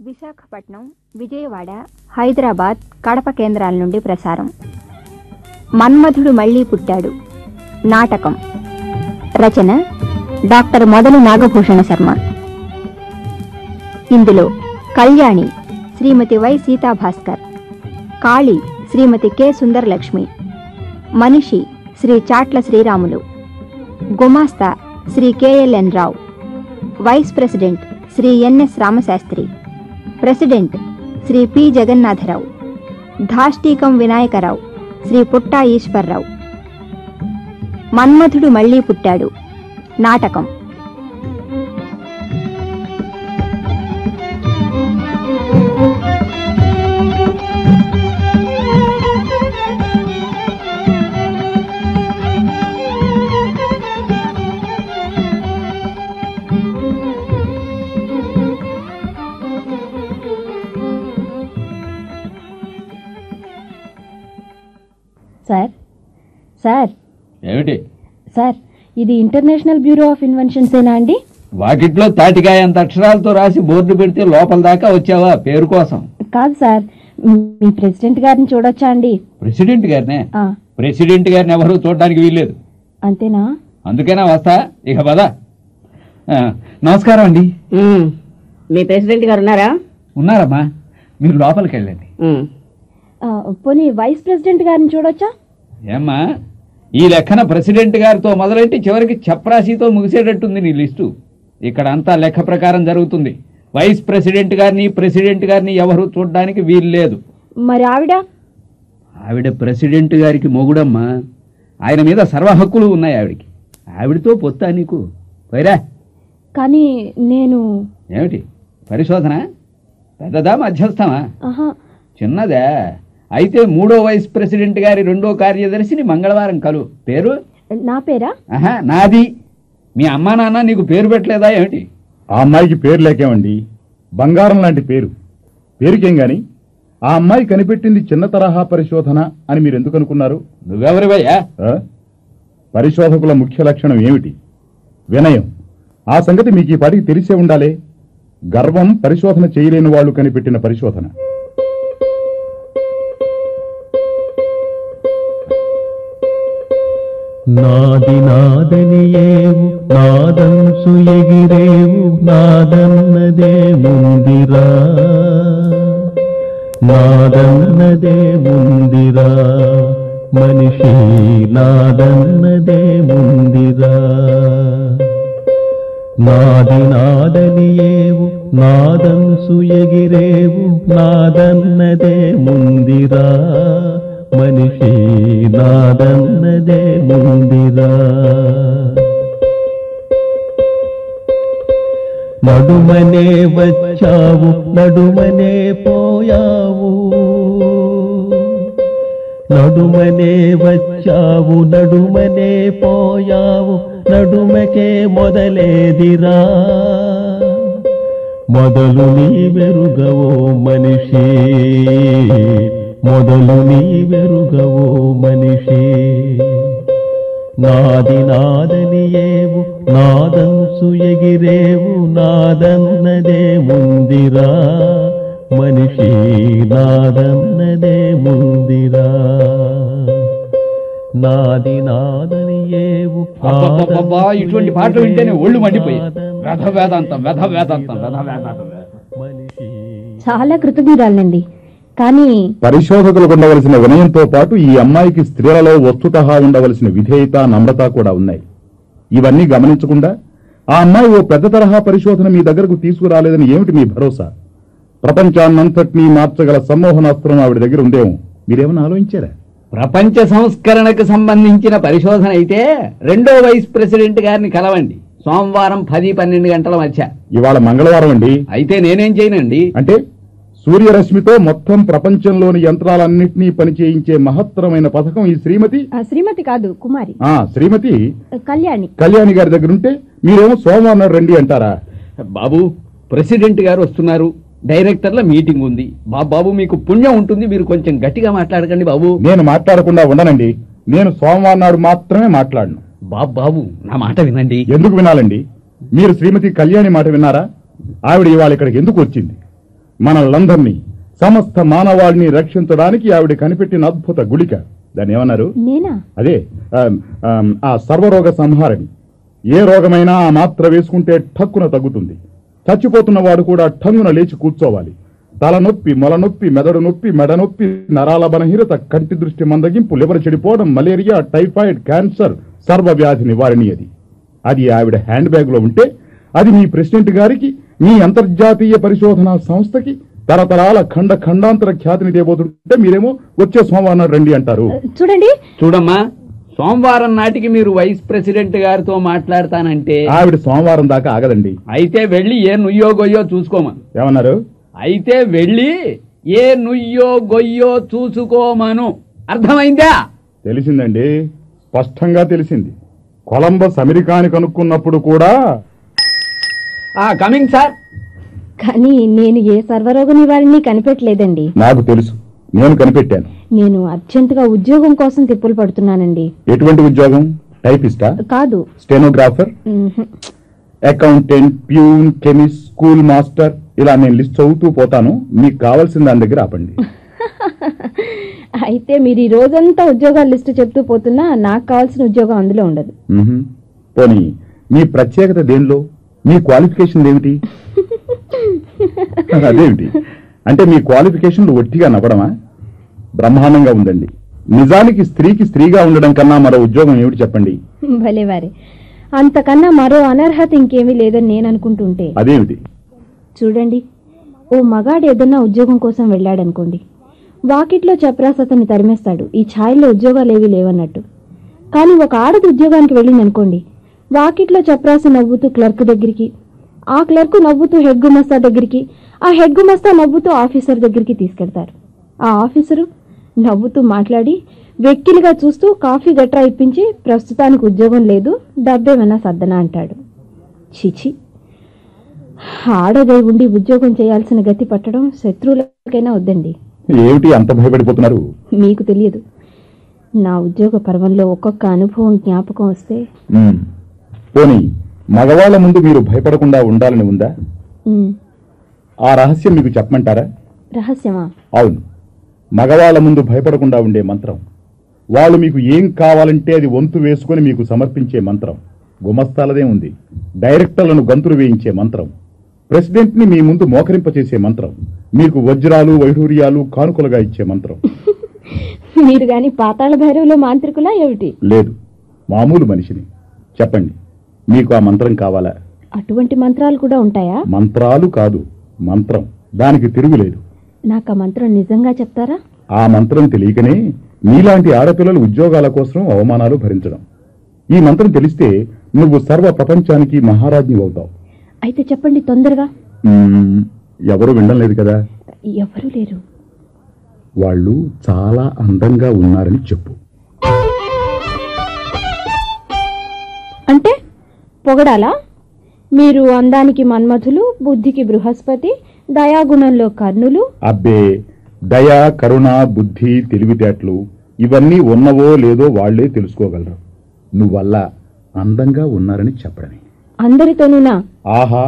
విశాఖపట్నం, విజయవాడ, హైదరాబాద్, కడప కేంద్రాల నుండి ప్రసారం. మన్మధుడు మళ్లీ పుట్టాడు నాటకం. రచన డాక్టర్ మొదలు నాగభూషణ శర్మ. ఇందులో కళ్యాణి శ్రీమతి వై సీతాభాస్కర్, కాళీ శ్రీమతి కె సుందరలక్ష్మి, మనిషి శ్రీ చాట్ల శ్రీరాములు, గుమాస్తా Shri KLN Rao, vice president Shri NS Ramasastri, president Shri P Jagannatharao, ధాష్టీకం వినాయకరావు శ్రీ పుట్టా ఈశ్వర్రావు. మన్మధుడు మళ్లీ పుట్టాడు నాటకం. సార్ సార్ ఏమిటి సార్, ఇది ఇంటర్నేషనల్ బ్యూరో ఆఫ్ ఇన్వెన్షన్సేనా అండి? వాకిట్లో తాటికాయ అంత అక్షరాలతో రాసి బోర్డు పెడితే లోపల దాకా వచ్చావా పేరు కోసం? కాదు సార్, మీ ప్రెసిడెంట్ గారిని చూడొచ్చా అండి? ప్రెసిడెంట్ గారినే? ప్రెసిడెంట్ గారిని ఎవరు చూడడానికి వీల్లేదు. అంతేనా? అందుకేనా వస్తా. ఇక పద. నమస్కారం అండి. మీ ప్రెసిడెంట్ గారు ఉన్నారా? ఉన్నారమ్మా, మీరు లోపలికి వెళ్ళండి. పోనీ వైస్ ప్రెసిడెంట్ గారిని చూడొచ్చా? ఏమ్మా, ఈ లెక్కన ప్రెసిడెంట్ గారితో మొదలెట్టి చివరికి చప్రాసీతో ముగిసేటట్టుంది నీ లిస్టు. ఇక్కడ అంతా లెక్క ప్రకారం జరుగుతుంది. వైస్ ప్రెసిడెంట్ గారిని ఎవరు చూడడానికి వీల్లేదు. మరి ఆవిడ ప్రెసిడెంట్ గారికి మొగుడమ్మా. ఆయన మీద సర్వ హక్కులు ఉన్నాయి ఆవిడికి. ఆవిడతో పొత్తా నీకు? పోయిరా. కానీ నేను... ఏమిటి పరిశోధన? పెద్దదా మధ్యస్థమా? చిన్నదా? అయితే మూడో వైస్ ప్రెసిడెంట్ గారి రెండో కార్యదర్శిని మంగళవారం కలు. పేరు? నా పేరా? నాది. మీ అమ్మా నాన్న నీకు పేరు పెట్టలేదా ఏమిటి? ఆ అమ్మాయికి పేరు లేకేమండి, బంగారం లాంటి పేరు. పేరుకేం గాని ఆ అమ్మాయి కనిపెట్టింది చిన్న తరహా పరిశోధన అని మీరు ఎందుకు అనుకున్నారు? నువ్వెవరివయ్యా? పరిశోధకుల ముఖ్య లక్షణం ఏమిటి? వినయం. ఆ సంగతి మీకు ఈ పాటికి తెలిసే ఉండాలే. గర్వం పరిశోధన చేయలేని వాళ్ళు కనిపెట్టిన పరిశోధన. నాది నాదనియేవు నాదంసు ఎగిరేవు నాదన్నదే ముందిరా, నాదన్నదే ముందిరా, మనిషి నాదన్నదే ముందిరా. నాది నాదనియేవు నాదంసు ఎగిరేవు నాదన్నదే ముందిరా, మనిషి నాదన్నదే ముందిరా. నడుమనే వచ్చావు నడుమనే పోయావు, నడుమనే వచ్చావు నడుమనే పోయావు, నడుమకే మొదలేదిరా. మొదలు నీ వెరుగవో మనిషి, మొదలు నీ వెరుగవో మనిషి. నాది నాదనియేవు నాదంసు ఎగిరేవు నాదన్నదే ముందిరా, మనిషి నాదన్నదే ముందిరా. నాది నాదనియేవు. ఇటువంటి పాటలు వింటేనే ఒళ్ళు మండిపోయి చాలా కృతజ్ఞురాలండి. కానీ పరిశోధకులకు ఉండవలసిన వినయంతో పాటు ఈ అమ్మాయికి స్త్రీలలో వస్తుతహా ఉండవలసిన విధేయత, నమ్రత కూడా ఉన్నాయి. ఇవన్నీ గమనించకుండా ఆ అమ్మాయి ఓ పెద్ద తరహా పరిశోధన మీ దగ్గరకు తీసుకురాలేదని ఏమిటి మీ భరోసా? ప్రపంచాన్నంతటినీ మార్చగల సమ్మోహనాస్త్రం ఆవిడ దగ్గర ఉందేమో. మీరేమన్నా ఆలోచించారా? ప్రపంచ సంస్కరణకు సంబంధించిన పరిశోధన అయితే రెండో వైస్ ప్రెసిడెంట్ గారిని కలవండి సోమవారం 10-12 గంటల మధ్య. ఇవాళ మంగళవారం అండి. అయితే నేనేం చేయనండి? అంటే సూర్యరశ్మితో మొత్తం ప్రపంచంలోని యంత్రాలన్నింటినీ పనిచేయించే మహత్తరమైన పథకం ఈ శ్రీమతి. శ్రీమతి కాదు, కుమారి. శ్రీమతి కళ్యాణి గారి దగ్గర ఉంటే మీరేమో సోమవారం రండి అంటారా? బాబు, ప్రెసిడెంట్ గారు వస్తున్నారు, డైరెక్టర్ల మీటింగ్ ఉంది. బాబు మీకు పుణ్యం ఉంటుంది, మీరు కొంచెం గట్టిగా మాట్లాడకండి బాబు. నేను మాట్లాడకుండా ఉండనండి. నేను సోమవారం నాడు మాత్రమే మాట్లాడను. బాబు నా మాట వినండి. ఎందుకు వినాలండి? మీరు శ్రీమతి కళ్యాణి మాట విన్నారా? ఆవిడ ఇవాళ ఇక్కడికి ఎందుకు వచ్చింది? మనల్లందరినీ సమస్త మానవాళిని రక్షించడానికి ఆవిడ కనిపెట్టిన అద్భుత గుళిక. దాన్ని ఏమన్నారు? నేనా? అదే ఆ సర్వరోగ సంహారిణి. ఏ రోగమైనా ఆ మాత్ర వేసుకుంటే ఠక్కున తగ్గుతుంది. చచ్చిపోతున్న వాడు కూడా ఠంగున లేచి కూర్చోవాలి. తలనొప్పి, మొలనొప్పి, మెదడు నొప్పి, మెడ నొప్పి, నరాల బలహీనత, కంటి దృష్టి మందగింపు, లివర్ చెడిపోవడం, మలేరియా, టైఫాయిడ్, క్యాన్సర్, సర్వవ్యాధి నివారణి. అది ఆవిడ హ్యాండ్ బ్యాగ్ లో ఉంటే అది మీ ప్రెసిడెంట్ గారికి, మీ అంతర్జాతీయ పరిశోధనా సంస్థకి తరతరాల ఖండాంతర ఖ్యాతిని తేబోతుంటే మీరేమో వచ్చే సోమవారం రండి అంటారు. చూడమ్మా, సోమవారం నాటికి మీరు వైస్ ప్రెసిడెంట్ గారితో మాట్లాడతానంటే ఆవిడ సోమవారం దాకా ఆగదండి. అయితే వెళ్ళి ఏ నుయ్యో గొయ్యో చూసుకోమను. ఏమన్నారు? అయితే వెళ్ళి ఏ నుయ్యో గొయ్యో చూసుకోమను. అర్థమైందా? తెలిసిందండి, స్పష్టంగా తెలిసింది. కొలంబస్ అమెరికాని కనుక్కున్నప్పుడు కూడా. Coming sir. కానీ నేను ఏ సర్వరోగ నివారణని కనిపెట్టలేదండి. నాకు తెలుసు, నేను కనిపెట్టాను. నేను అర్జెంటుగా ఉద్యోగం కోసం తిప్పులు పడుతున్నానండి. ఎటువంటి ఉద్యోగం? టైపిస్టా? కాదు. Stenographer, accountant, peon, chemist, school master, ఇలా నేను లిస్ట్ చదువుతూ పోతాను. మీకు కావాల్సిన దాని దగ్గర ఆపండి. అయితే మీరు ఈ రోజంతా ఉద్యోగాల లిస్టు చెప్తూ పోతున్నా నాకు కావాల్సిన ఉద్యోగం అందులో ఉండదు. పోనీ మీ ప్రత్యేకత దేనిలో? మీ క్వాలిఫికేషన్ ఏమిటి? అదేమిటి అంటే మీ క్వాలిఫికేషన్లు ఒట్టిగా నవ్వడమా? బ్రహ్మాండంగా ఉందండి. నిజానికి స్త్రీకి స్త్రీగా ఉండడం కన్నా మరో ఉద్యోగం ఏమిటి చెప్పండి? భలేవారే, అంతకన్నా మరో అనర్హత ఇంకేమీ లేదని నేను అనుకుంటుంటే. అదేమిటి? చూడండి, ఓ మగాడు ఏదన్నా ఉద్యోగం కోసం వెళ్ళాడనుకోండి, వాకిట్లో చప్రాసతని తరిమేస్తాడు, ఈ ఛాయల్లో ఉద్యోగాలేవీ లేవన్నట్టు. కానీ ఒక ఆడది ఉద్యోగానికి వెళ్ళిందనుకోండి, వాకిట్లో చప్రాస నవ్వుతూ క్లర్క్ దగ్గరికి, ఆ క్లర్క్ నవ్వుతూ హెడ్ గుమస్తా దగ్గరికి, ఆ హెడ్ గుమస్తా నవ్వుతూ ఆఫీసర్ దగ్గరికి తీసుకెళ్తారు. ఆ ఆఫీసరు నవ్వుతూ మాట్లాడి వెక్కిలిగా చూస్తూ కాఫీ గట్రా ఇప్పించి ప్రస్తుతానికి ఉద్యోగం లేదు, డబ్బేమన్నా సర్దనా అంటాడు. చిచి, ఆడదై ఉండి ఉద్యోగం చేయాల్సిన గతి పట్టడం శత్రువులకైనా వద్దండి. ఏమిటి అంత భయపడిపోతున్నారు? మీకు తెలియదు, నా ఉద్యోగ పర్వంలో ఒక్కొక్క అనుభవం జ్ఞాపకం వస్తే. పోనీ మగవాళ్ల ముందు మీరు భయపడకుండా ఉండాలని ఉందా? ఆ రహస్యం మీకు చెప్పమంటారా? రహస్యమా? అవును, మగవాళ్ల ముందు భయపడకుండా ఉండే మంత్రం. వాళ్ళు మీకు ఏం కావాలంటే అది వంతు వేసుకుని మీకు సమర్పించే మంత్రం. గుమస్తాలదే ఉంది. డైరెక్టర్లను గంతులు వేయించే మంత్రం. ప్రెసిడెంట్ ని మీ ముందు మోకరింపచేసే మంత్రం. మీకు వజ్రాలు, వైఢూర్యాలు కానుకలుగా ఇచ్చే మంత్రం. మీరు గాని పాతాళ భైరవులో మాంత్రికులా ఏమిటి? లేదు, మామూలు మనిషిని. చెప్పండి, మీకు ఆ మంత్రం కావాలా? అటువంటి మంత్రాలు కూడా ఉంటాయా? మంత్రాలు కాదు, మంత్రం. దానికి తిరుగులేదు. నాకు ఆ మంత్రం నిజంగా చెప్తారా? ఆ మంత్రం తెలియకనే నీలాంటి ఆడపిల్లలు ఉద్యోగాల కోసం అవమానాలు భరించడం. ఈ మంత్రం తెలిస్తే నువ్వు సర్వ ప్రపంచానికి మహారాజ్ఞి అవుతావు. అయితే చెప్పండి తొందరగా. ఎవరు వినడం లేదు కదా? ఎవరూ లేరు. వాళ్ళు చాలా అందంగా ఉన్నారని చెప్పు. అంటే పొగడాలా? మీరు అందానికి మన్మథులు, బుద్ధికి బృహస్పతి, దయాగుణంలో కర్ణులు. అబ్బే, దయ, కరుణ, బుద్ధి, తెలివితేటలు ఇవన్నీ ఉన్నవో లేదో వాళ్లే తెలుసుకోగలరు. నువ్వల్ల అందంగా ఉన్నారని చెప్పడమే. అందరితోనూనా? ఆహా,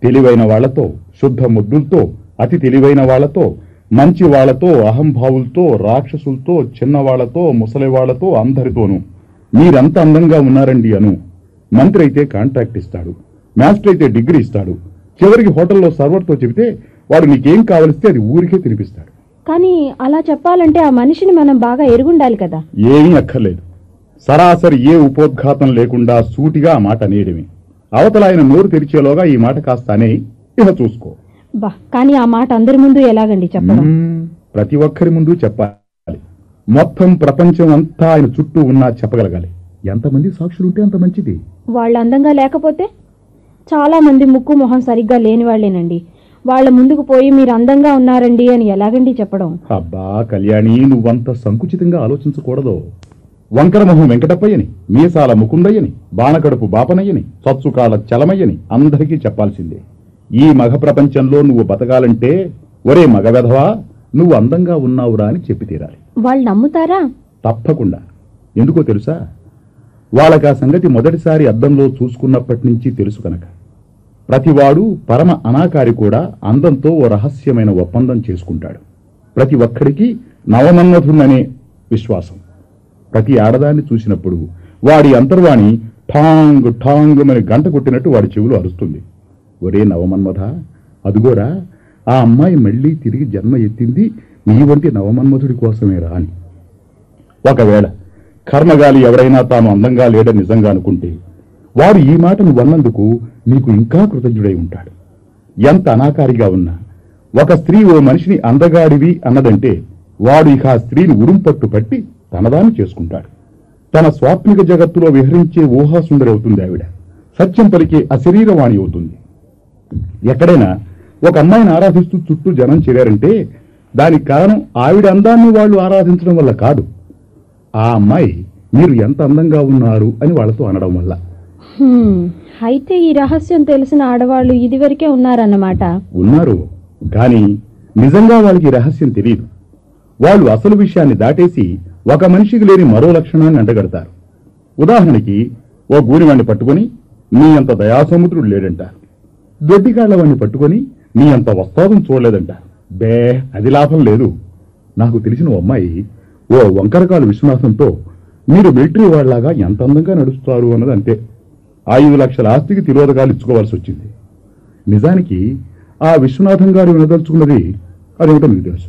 తెలివైన వాళ్లతో, శుద్ధ ముద్దులతో, అతి తెలివైన వాళ్లతో, మంచి వాళ్లతో, అహంభావులతో, రాక్షసులతో, చిన్నవాళ్లతో, ముసలివాళ్లతో, అందరితోనూ మీరంత అందంగా ఉన్నారండి అను. మంత్రి అయితే కాంట్రాక్ట్ ఇస్తాడు, మాస్టర్ అయితే డిగ్రీ ఇస్తాడు, చివరికి హోటల్లో సర్వర్తో చెబితే వాడు నీకేం కావలిస్తే అది ఊరికే తినిపిస్తాడు. కానీ అలా చెప్పాలంటే ఆ మనిషిని మనం బాగా ఎరుగుండాలి కదా. ఏమీ అక్కర్లేదు. సరాసరి ఏ ఉపోద్ఘాతం లేకుండా సూటిగా ఆ మాట అనేయడమే. అవతల ఆయన నోరు తెరిచేలోగా ఈ మాట కాస్త అనే ఇహ చూసుకో. కానీ ఆ మాట అందరి ముందు ఎలాగండి చెప్పడం? ప్రతి ఒక్కరి ముందు చెప్పాలి. మొత్తం ప్రపంచం అంతా ఆయన చుట్టూ ఉన్నా చెప్పగలగాలి. ఎంతమంది సాక్షులుంటే అంత మంచిది. వాళ్ళు అందంగా లేకపోతే? చాలా మంది ముక్కు మొహం సరిగ్గా లేని వాళ్లేనండి. వాళ్ళ ముందుకు పోయి మీరు అందంగా ఉన్నారండి అని ఎలాగండి చెప్పడం? అబ్బా కళ్యాణి, నువ్వంత సంకుచితంగా ఆలోచించకూడదు. వంకరమొహం వెంకటప్పయ్యని, మీసాల ముకుందయ్యని, బాణకడుపు బాపనయ్యని, చచ్చుకాల చలమయ్యని అందరికీ చెప్పాల్సిందే. ఈ మగ ప్రపంచంలో నువ్వు బతకాలంటే ఒరే మగవెధవా నువ్వు అందంగా ఉన్నావురా అని చెప్పి తీరాలి. వాళ్ళు నమ్ముతారా? తప్పకుండా. ఎందుకో తెలుసా? వాళ్ళకి ఆ సంగతి మొదటిసారి అద్దంలో చూసుకున్నప్పటి నుంచి తెలుసు కనుక. ప్రతివాడు పరమ అనాకారి కూడా అందంతో ఓ రహస్యమైన ఒప్పందం చేసుకుంటాడు. ప్రతి ఒక్కడికి నవమన్మథుడనే విశ్వాసం. ప్రతి ఆడదాన్ని చూసినప్పుడు వాడి అంతర్వాణి ఠాంగ్ ఠాంగ్ అని గంట కొట్టినట్టు వాడి చెవులు అరుస్తుంది. ఒరే నవమన్మథ, అదుగోరా ఆ అమ్మాయి మళ్లీ తిరిగి జన్మ ఎత్తింది నీ వంటి నవమన్మథుడి కోసమేరా అని. ఒకవేళ కర్మగాలి ఎవరైనా తాను అందంగా లేడని నిజంగా అనుకుంటే వాడు ఈ మాటను వన్నందుకు నీకు ఇంకా కృతజ్ఞుడై ఉంటాడు. ఎంత అనాకారిగా ఉన్నా ఒక స్త్రీ ఓ మనిషిని అందగాడివి అన్నదంటే వాడు ఇక ఆ స్త్రీని ఉరుంపట్టు పట్టి తనదాన్ని చేసుకుంటాడు. తన స్వాప్నిక జగత్తులో విహరించే ఊహాసుందరి అవుతుంది ఆవిడ. సత్యం పలికే అశరీరవాణి అవుతుంది. ఎక్కడైనా ఒక అమ్మాయిని ఆరాధిస్తూ చుట్టూ జనం చేరారంటే దానికి కారణం ఆవిడ అందాన్ని వాళ్ళు ఆరాధించడం వల్ల కాదు, ఆ అమ్మాయి మీరు ఎంత అందంగా ఉన్నారు అని వాళ్ళతో అనడం వల్ల. అయితే ఈ రహస్యం తెలిసిన ఆడవాళ్లు ఇదివరకే ఉన్నారన్నమాట. ఉన్నారు, కానీ నిజంగా వాళ్ళకి రహస్యం తెలియదు. వాళ్ళు అసలు విషయాన్ని దాటేసి ఒక మనిషికి లేని మరో లక్షణాన్ని అంటగడతారు. ఉదాహరణకి ఓ గూనివాణ్ణి పట్టుకుని నీ అంత దయాసముద్రుడు లేడంటారు. దొడ్డికాళ్లవాణ్ణి పట్టుకుని నీ అంత వస్తాదం చూడలేదంటారు. బే, అది లాభం లేదు. నాకు తెలిసిన ఓ అమ్మాయి ఓ వంకరకాలు విశ్వనాథంతో మీరు మిలిటరీ వాళ్ళలాగా ఎంత అందంగా నడుస్తారు అన్నది అంతే. 5 లక్షల ఆస్తికి తిరోధకాలు ఇచ్చుకోవాల్సి వచ్చింది. నిజానికి ఆ విశ్వనాథం గారు వినదలుచుకున్నది అదేమిటో మీకు తెలుసు.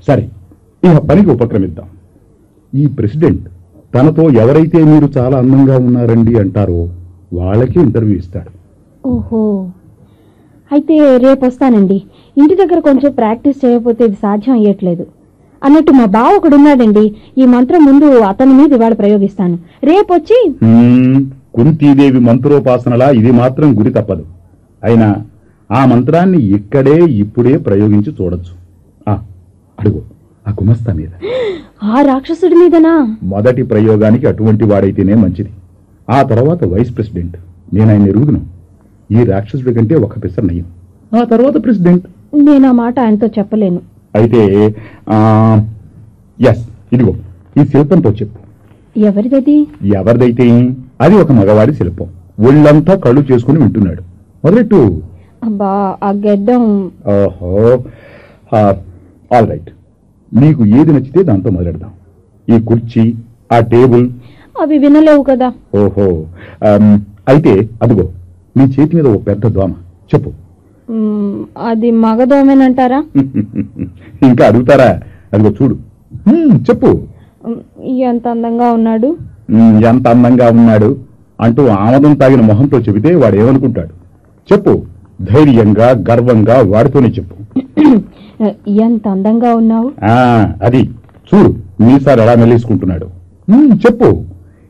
సరే, ఇక పనికి ఉపక్రమిద్దాం. ఈ ప్రెసిడెంట్ తనతో ఎవరైతే మీరు చాలా అందంగా ఉన్నారండి అంటారో వాళ్ళకి ఇంటర్వ్యూ ఇస్తాడు. ఓహో, అయితే రేపు వస్తానండి. ఇంటి దగ్గర కొంచెం ప్రాక్టీస్ చేయకపోతే ఇది సాధ్యం అయ్యట్లేదు. అన్నట్టు మా బావ ఒకడున్నాడండి, ఈ మంత్రం ముందు అతని మీద ఇవాళ ప్రయోగిస్తాను. రేపొచ్చి కుంతీదేవి మంత్రోపాసనలా ఇది మాత్రం గురి తప్పదు. అయినా ఆ మంత్రాన్ని ఇక్కడే ఇప్పుడే ప్రయోగించి చూడొచ్చు. అడుగు ఆ గుమస్తా మీద. ఆ రాక్షసుడి మీదనా? మొదటి ప్రయోగానికి అటువంటి వాడైతేనే మంచిది. ఆ తర్వాత వైస్ ప్రెసిడెంట్. నేను ఆయన ఎరుగుదును. ఈ రాక్షసుడి కంటే ఒక పిసర్ నయం. ఆ తర్వాత ప్రెసిడెంట్. నేను ఆ మాట ఆయనతో చెప్పలేను. అయితే ఇదిగో ఈ శిల్పంతో చెప్పు. ఎవరిదది? ఎవరిదైతే అది ఒక మగవాడి శిల్పం. ఒళ్ళంతా కళ్ళు చేసుకుని వింటున్నాడు. మొదలెట్టు. అబ్బా, ఆ గెడ్డం. ఓహో, ఆల్ రైట్. నీకు ఏది నచ్చితే దాంతో మొదలెడదాం. ఈ కుర్చీ, ఆ టేబుల్ అవి వినలేవు కదా. ఓహో, అయితే అదిగో నీ చేతి మీద ఓ పెద్ద దోమ. చెప్పు. అది మగదోమేనంటారా? ఇంకా అడుగుతారా? అదిగో చూడు, చెప్పు. ఎంత అందంగా ఉన్నాడు. ఎంత అందంగా ఉన్నాడు అంటూ ఆమదం తాగిన మొహంతో చెబితే వాడు ఏమనుకుంటాడు? చెప్పు, ధైర్యంగా గర్వంగా వాడితోనే చెప్పు. ఎంత అందంగా ఉన్నావు. అది చూడు, మీసారి ఎలా మెల్లేసుకుంటున్నాడు. చెప్పు.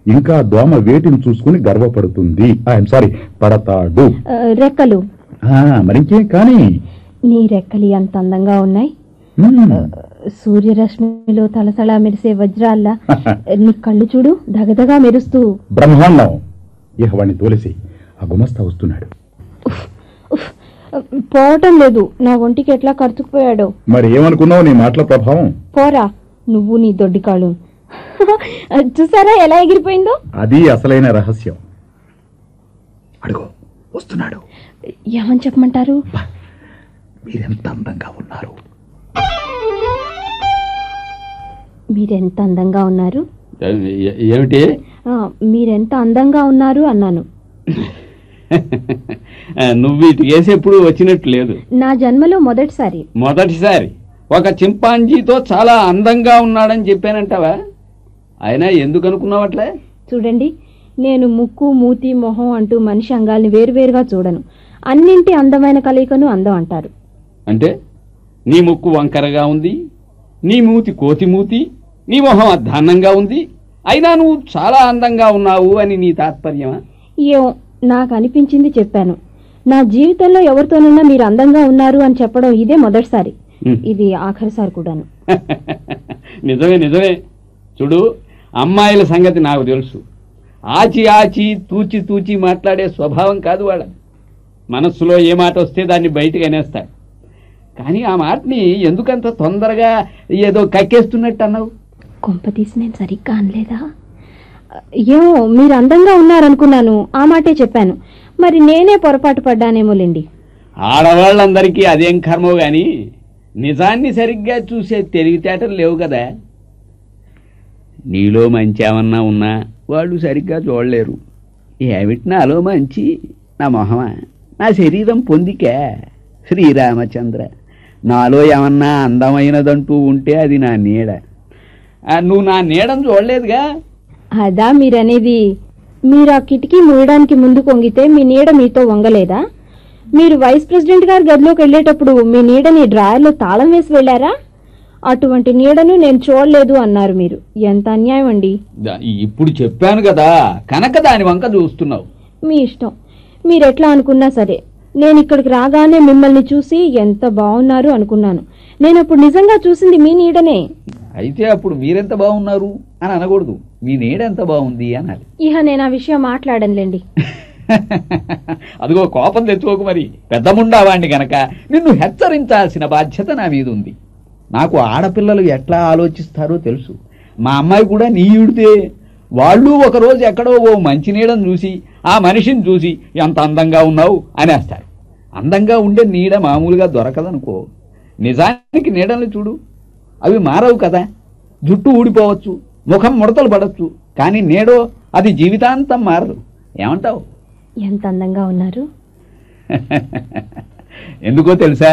ఇంకా దోమ వేటిని చూసుకుని గర్వపడుతుంది. ఐఎమ్ సారీ, పడతాడు. రెక్కలు. మరింకేం కానీ. నీ రెక్కలు ఎంత అందంగా ఉన్నాయి. సూర్యరశ్మిలో తలసలా మెరిసే వజ్రాల్లా. నీ కళ్ళు చూడు, దగదగా మెరుస్తూ. బ్రహ్మాండం. ఇక వాడిని తోలేసి ఆ గుమస్తా వస్తున్నాడు. పోవటం లేదు. నా ఒంటికి ఎట్లా కరుచుకుపోయాడో. మరి ఏమనుకున్నావు నీ మాటల ప్రభావం? పోరా నువ్వు నీ దొడ్డికాళ్ళు. చూసారా ఎలా ఎగిరిపోయిందో? అది అసలైన రహస్యం. అడుగు వస్తున్నాడు. ఏమని చెప్పమంటారు? మీరెంత అందంగా ఉన్నారు. మీరెంత అందంగా ఉన్నారు. ఏమిటి? మీరెంత అందంగా ఉన్నారు అన్నాను. నువ్వు ఇటు కేసు ఎప్పుడు వచ్చినట్టు లేదు. నా జన్మలో మొదటిసారి ఒక చింపాంజీతో చాలా అందంగా ఉన్నాడని చెప్పానంటావా? అయినా ఎందుకు అనుకున్నావట్లే? చూడండి, నేను ముక్కు, మూతి, మొహం అంటూ మనిషి అంగాల్ని వేరువేరుగా చూడను. అన్నింటి అందమైన కలయికను అందం అంటారు. అంటే నీ ముక్కు వంకరగా ఉంది, నీ మూతి కోతి మూతి, నీ మొహం అద్దాన్నంగా ఉంది, అయినా నువ్వు చాలా అందంగా ఉన్నావు అని నీ తాత్పర్యమా? ఏమో, నాకు అనిపించింది చెప్పాను. నా జీవితంలో ఎవరితోనైనా మీరు అందంగా ఉన్నారు అని చెప్పడం ఇదే మొదటిసారి. ఇది ఆఖరిసారి కూడాను. నిజమే. చూడు, అమ్మాయిల సంగతి నాకు తెలుసు. ఆచి ఆచి తూచి తూచి మాట్లాడే స్వభావం కాదు వాళ్ళ. మనస్సులో ఏ మాట వస్తే దాన్ని బయటకు అనేస్తాడు. కానీ ఆ మాటని ఎందుకంత తొందరగా ఏదో కక్కేస్తున్నట్టు అన్నావు? కొంపతీసి నేను సరిగ్గా అనలేదా? ఏమో, మీరు అందంగా ఉన్నారనుకున్నాను, ఆ మాటే చెప్పాను. మరి నేనే పొరపాటు పడ్డానేమోలేండి. ఆడవాళ్ళందరికీ అదేం కర్మో గాని నిజాన్ని సరిగ్గా చూసే తెలివితేటలు లేవు కదా. నీలో మంచి ఏమన్నా ఉన్నా వాళ్ళు సరిగ్గా చూడలేరు. ఏమిటి నాలో మంచి? నా మొహమా, నా శరీరం పొందికే. శ్రీరామచంద్ర, నాలో ఏమన్నా అందమైనదంటూ ఉంటే అది నా నీడ. నువ్వు నా నీడను చూడలేదుగా. అదా మీరనేది? మీరు ఆ కిటికీ మూయడానికి ముందు కొంగితే మీ నీడ మీతో వంగలేదా? మీరు వైస్ ప్రెసిడెంట్ గారి గదిలోకి వెళ్ళేటప్పుడు మీ నీడని డ్రాయర్లో తాళం వేసి వెళ్ళారా? అటువంటి నీడను నేను చూడలేదు అన్నారు మీరు. ఎంత అన్యాయం అండి. ఇప్పుడు చెప్పాను కదా, కనుక దాని వంక చూస్తున్నావు. మీ ఇష్టం, మీరెట్లా అనుకున్నా సరే. నేను ఇక్కడికి రాగానే మిమ్మల్ని చూసి ఎంత బాగున్నారు అనుకున్నాను. నేను అప్పుడు నిజంగా చూసింది మీ నీడనే. అయితే అప్పుడు మీరెంత బాగున్నారు అని అనకూడదు, మీ నీడ ఎంత బాగుంది అనాలి. ఇహ నేను ఆ విషయం మాట్లాడనులేండి. అదిగో కోపం తెచ్చుకోకు. మరి పెద్ద ముండావాణ్ణి గనక నిన్ను హెచ్చరించాల్సిన బాధ్యత నా మీద ఉంది. నాకు ఆడపిల్లలు ఎట్లా ఆలోచిస్తారో తెలుసు. మా అమ్మాయి కూడా నీ ఈడితే. వాళ్ళు ఒకరోజు ఎక్కడో ఓ మంచి నీడను చూసి ఆ మనిషిని చూసి ఎంత అందంగా ఉన్నావు అనేస్తారు. అందంగా ఉండే నీడ మామూలుగా దొరకదనుకో. నిజానికి నీడని చూడు, అవి మారవు కదా. జుట్టు ఊడిపోవచ్చు, ముఖం ముడతలు పడవచ్చు, కానీ నీడో అది జీవితాంతం మారదు. ఏమంటావు? ఎంత అందంగా ఉన్నారు. ఎందుకో తెలుసా,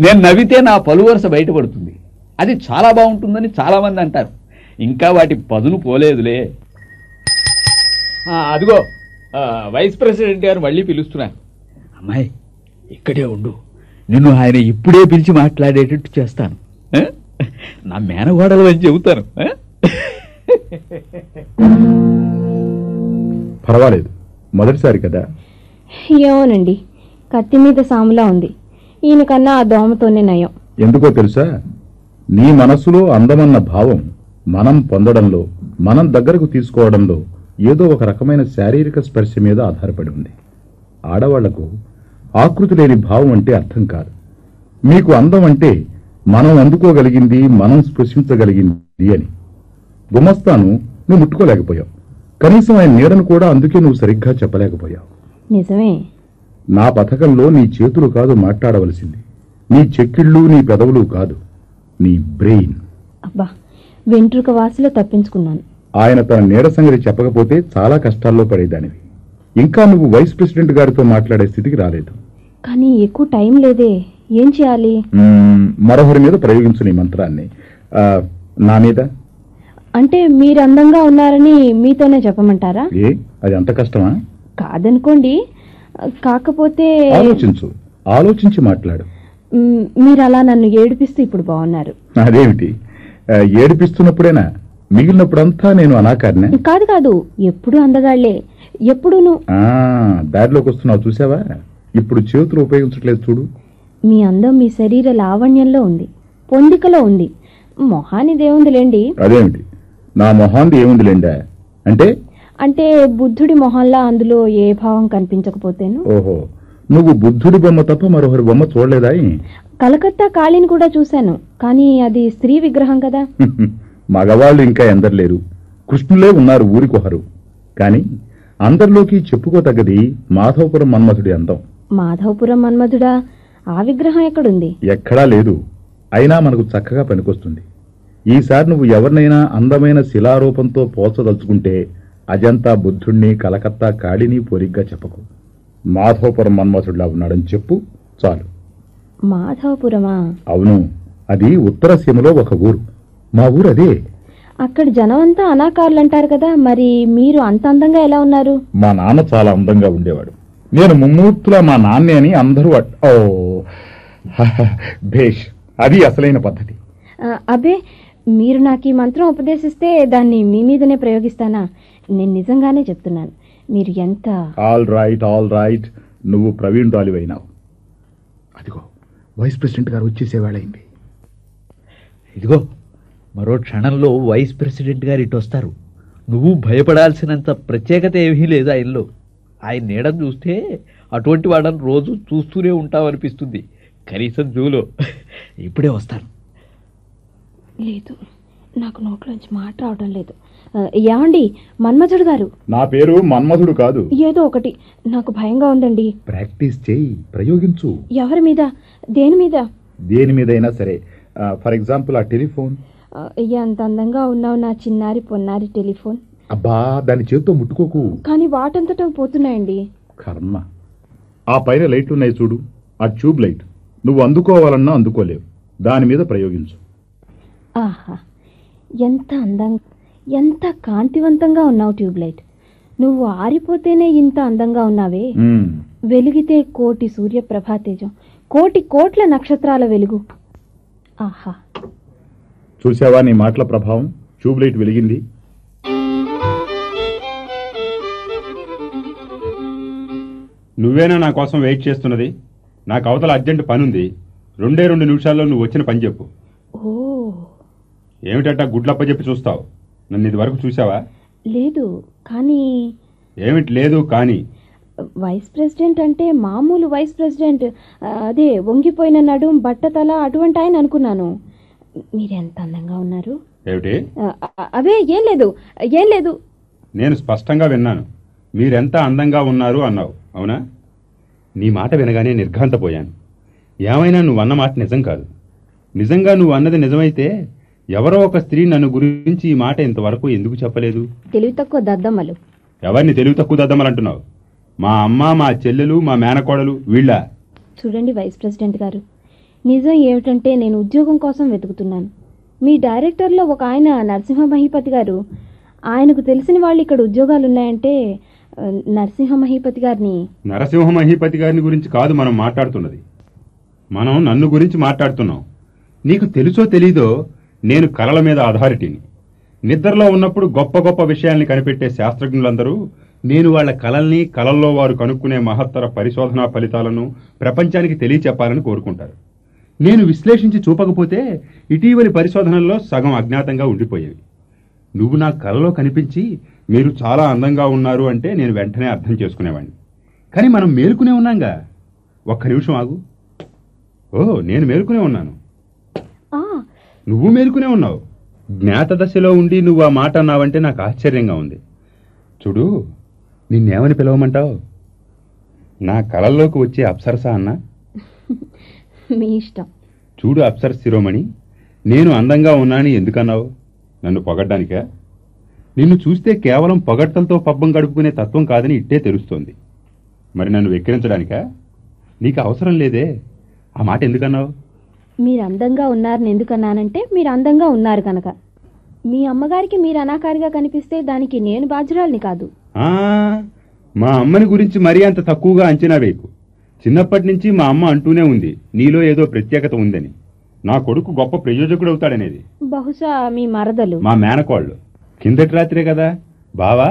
నేను నవ్వితే నా పలువరస బయటపడుతుంది. అది చాలా బాగుంటుందని చాలామంది అంటారు. ఇంకా వాటి పదును పోలేదులే. అదిగో వైస్ ప్రెసిడెంట్ గారు మళ్ళీ పిలుస్తున్నారు. అమ్మాయి ఇక్కడే ఉండు, నిన్ను ఆయన ఇప్పుడే పిలిచి మాట్లాడేటట్టు చేస్తాను. నా మేనగోడలు అని చెబుతాను. పర్వాలేదు, మొదటిసారి కదా. ఏమోనండి, కత్తి మీద సాములా ఉంది. ఈయన కన్నా ఆ దోమతోనే నయం. ఎందుకో తెలుసా, నీ మనసులో అందమన్న భావం మనం పొందడంలో, మనం దగ్గరకు తీసుకోవడంలో ఏదో ఒక రకమైన శారీరక స్పర్శ మీద ఆధారపడి ఉంది. ఆడవాళ్లకు ఆకృతి లేని భావం అంటే అర్థం కాదు. మీకు అందం అంటే మనం అందుకోగలిగింది, మనం స్పృశించగలిగింది అని. గుమస్తాను నువ్వు ముట్టుకోలేకపోయావు, కనీసం ఆయన నీడను కూడా అందుకే నువ్వు సరిగ్గా చెప్పలేకపోయావు. నిజమే. నా పథకంలో నీ చేతులు కాదు మాట్లాడవలసింది, నీ చెక్కిళ్ళు, నీ పెదవులు కాదు, నీ బ్రెయిన్. అబ్బా, వెంట్రుక వాసిలో తప్పించుకున్నాను. ఆయన తన నీడ సంగతి చెప్పకపోతే చాలా కష్టాల్లో పడేదానివి. ఇంకా నువ్వు వైస్ ప్రెసిడెంట్ గారితో మాట్లాడే స్థితికి రాలేదు. కానీ ఎక్కువ టైం లేదే, ఏం చేయాలి? మరొకరి మీద ప్రయోగించు నీ మంత్రాన్ని. నా మీద అంటే మీరు అందంగా ఉన్నారని మీతోనే చెప్పమంటారా? ఏ, అది అంత కష్టమా? కాదనుకోండి, కాకపోతే ఆలోచించు, ఆలోచించి మాట్లాడు. మీరు అలా నన్ను ఏడిపిస్తూ ఇప్పుడు బాగున్నారు. అదేమిటి, ఏడిపిస్తున్నప్పుడేనా? మిగిలినప్పుడంతా నేను అనాకారినే? కాదు కాదు, ఎప్పుడు అందగాళ్లే, ఎప్పుడూను. దారిలోకి వస్తున్నావు చూసావా? ఇప్పుడు చేతులు ఉపయోగించట్లేదు చూడు. మీ అందం మీ శరీర లావణ్యంలో ఉంది, పొందికలో ఉంది. మొహానిదేముందిలేండి. అదేమిటి, నా మొహాంది ఏముందిలేండా? అంటే అంటే బుద్ధుడి మొహంలా అందులో ఏ భావం కనిపించకపోతేను. ఓహో, నువ్వు బుద్ధుడి బొమ్మ తప్ప మరొకరి బొమ్మ చూడలేదా? కలకత్తా కాళీని కూడా చూశాను, కానీ అది స్త్రీ విగ్రహం కదా. మగవాళ్ళు ఇంకా ఎందరు లేరు, కృష్ణులే ఉన్నారు ఊరికొహరు. కాని అందరిలోకి చెప్పుకోతగ్గది మాధవపురం మన్మథుడి అందం. మాధవపురం మన్మథుడా? ఆ విగ్రహం ఎక్కడుంది? ఎక్కడా లేదు. అయినా మనకు చక్కగా పనికొస్తుంది. ఈసారి నువ్వు ఎవరినైనా అందమైన శిలారూపంతో పోల్చదలుచుకుంటే అజంతా బుద్ధుణ్ణి, కలకత్తా కాళీని పోలిగ్గా చెప్పకు. మాధవపురం మన్మథుడిలా ఉన్నాడని చెప్పు చాలు. మాధవపురమా? అవును, అది ఉత్తర సీమలో ఒక ఊరు. మా ఊరు అదే. అక్కడ జనం అంతా అనాకారులంటారు కదా, మరి మీరు అంత అందంగా ఎలా ఉన్నారు? మా నాన్న చాలా అందంగా ఉండేవాడు. నేను ముమ్మూర్తులా మా నాన్నే అని అందరూ భేష్, అది అసలైన పద్ధతి. అబ్బే, మీరు నాకు ఈ మంత్రం ఉపదేశిస్తే దాన్ని మీ మీదనే ప్రయోగిస్తానా? నేను నిజంగానే చెప్తున్నాను, మీరు ఎంత... ఆల్ రైట్, ఆల్ రైట్, నువ్వు ప్రవీణ్ రాలివైనావు. అదిగో వైస్ ప్రెసిడెంట్ గారు వచ్చేసేవాళ్ళైంది. ఇదిగో మరో క్షణంలో వైస్ ప్రెసిడెంట్ గారు ఇటు వస్తారు. నువ్వు భయపడాల్సినంత ప్రత్యేకత ఏమీ లేదు ఆయనలో. ఆయన నీడను చూస్తే అటువంటి వాడని రోజు చూస్తూనే ఉంటావనిపిస్తుంది. కనీసం జూలో. ఇప్పుడే వస్తాను. లేదు, నాకు నోట్లోంచి మాట రావడం లేదు. ఏమండి మన్మథుడు గారు? నా పేరు మన్మధుడు కాదు. ఏదో ఒకటి, నాకు భయంగా ఉందండి. ప్రాక్టీస్ చేయి, ప్రయోగించు. ఎవరి మీద? దేని మీద? దేని మీదైనా సరే. ఫర్ ఎగ్జాంపుల్ ఆ టెలిఫోన్. ఎంత అందంగా ఉన్నావు నా చిన్నారి పొన్నారి టెలిఫోన్. అబ్బా, దాని చేత్తో ముట్టుకోకు. కానీ వాటంతటా పోతున్నాయండి. కర్మ. ఆ పైన లైట్లున్నాయి చూడు, ఆ ట్యూబ్ లైట్. నువ్వు అందుకోవాలన్నా అందుకోలేవు. దాని మీద ప్రయోగించు. ఆహా, ఎంత అందంగా, ఎంత కాంతివంతంగా ఉన్నావు ట్యూబ్లైట్. నువ్వు ఆరిపోతేనే ఇంత అందంగా ఉన్నావే. వెలిగితే కోటి సూర్యప్రభా తేజం, కోటి కోట్ల నక్షత్రాల వెలుగు. ఆహా, చూసావా నీ మాటల ప్రభావం? ట్యూబ్ లైట్ వెలిగింది. నువ్వేనా నా కోసం వెయిట్ చేస్తున్నది? నాకు అవతల అర్జెంట్ పనుంది. 2 నిమిషాల్లో నువ్వు వచ్చిన పని చెప్పు. ఓ, ఏమిటట్టా గుడ్లప్ప చెప్పి చూస్తావు? నన్ను ఇది వరకు చూసావా? లేదు. కానీ ఏమిటి లేదు కానీ? వైస్ ప్రెసిడెంట్ అంటే మామూలు వైస్ ప్రెసిడెంట్, అదే వంగిపోయిన నడుం బట్టతల అటువంటి ఆయన అనుకున్నాను. మీరెంత అందంగా ఉన్నారు. ఏమిటి? అవే ఏం లేదు, ఏం లేదు. నేను స్పష్టంగా విన్నాను. మీరెంత అందంగా ఉన్నారు అన్నావు, అవునా? నీ మాట వినగానే నిర్ఘాంతపోయాను. ఏమైనా నువ్వు అన్న మాట నిజం కాదు. నిజంగా నువ్వు అన్నది నిజమైతే ఎవరో ఒక స్త్రీ నన్ను గురించి ఈ మాట ఇంతవరకు ఎందుకు చెప్పలేదు? తెలివి తక్కువ దద్దమ్మలు. ఎవరిని తెలివి తక్కువ దద్దమ్మలంటున్నావు? మా అమ్మ, మా చెల్లెలు, మా మేనకోడలు వీళ్ళ? చూడండి వైస్ ప్రెసిడెంట్ గారు, నిజం ఏమిటంటే నేను ఉద్యోగం కోసం వెతుకుతున్నాను. మీ డైరెక్టర్లో ఒక ఆయన నరసింహ మహీపతి గారు. ఆయనకు తెలిసిన వాళ్ళు ఇక్కడ ఉద్యోగాలున్నాయంటే నరసింహ మహీపతి గారిని. నరసింహ మహీపతి గారిని గురించి కాదు మనం మాట్లాడుతున్నది. మనం నన్ను గురించి మాట్లాడుతున్నాం. నీకు తెలుసో తెలీదో నేను కళల మీద అథారిటీని. నిద్రలో ఉన్నప్పుడు గొప్ప గొప్ప విషయాల్ని కనిపెట్టే శాస్త్రజ్ఞులందరూ నేను వాళ్ల కళల్ని, కళల్లో వారు కనుక్కునే మహత్తర పరిశోధనా ఫలితాలను ప్రపంచానికి తెలియచెప్పాలని కోరుకుంటారు. నేను విశ్లేషించి చూపకపోతే ఇటీవలి పరిశోధనల్లో సగం అజ్ఞాతంగా ఉండిపోయేవి. నువ్వు నా కళలో కనిపించి మీరు చాలా అందంగా ఉన్నారు అంటే నేను వెంటనే అర్థం చేసుకునేవాడిని. కానీ మనం మేలుకునే ఉన్నాంగా. ఒక్క నిమిషం ఆగు. ఓ, నేను మేలుకునే ఉన్నాను, నువ్వు మేలుకునే ఉన్నావు. జ్ఞాత దశలో ఉండి నువ్వు ఆ మాట అన్నావంటే నాకు ఆశ్చర్యంగా ఉంది. చూడు, నిన్నేమని పిలవమంటావు? నా కళల్లోకి వచ్చే అప్సరస అన్నా? మీ ఇష్టం. చూడు అప్సర శిరోమణి, నేను అందంగా ఉన్నానని ఎందుకన్నావు? నన్ను పొగడ్డానికా? నిన్ను చూస్తే కేవలం పొగడ్తలతో పబ్బం గడుపుకునే తత్వం కాదని ఇట్టే తెలుస్తోంది. మరి నన్ను వెక్కిరించడానికా? నీకు అవసరం లేదే. ఆ మాట ఎందుకన్నావు? మీరు అందంగా ఉన్నారని ఎందుకన్నానంటే మీరు అందంగా ఉన్నారు కనుక. మీ అమ్మగారికి మీరు అనాకారిగా కనిపిస్తే దానికి నేను బాధ్యురాలిని కాదు. మా అమ్మని గురించి మరీ అంత తక్కువగా అంచనా వేయకు. చిన్నప్పటి నుంచి మా అమ్మ అంటూనే ఉంది నీలో ఏదో ప్రత్యేకత ఉందని. నా కొడుకు గొప్ప ప్రయోజకుడు అవుతాడనేది. బహుశా మీ మరదలు, మా మేనకోళ్ళు. కిందటి రాత్రే కదా బావా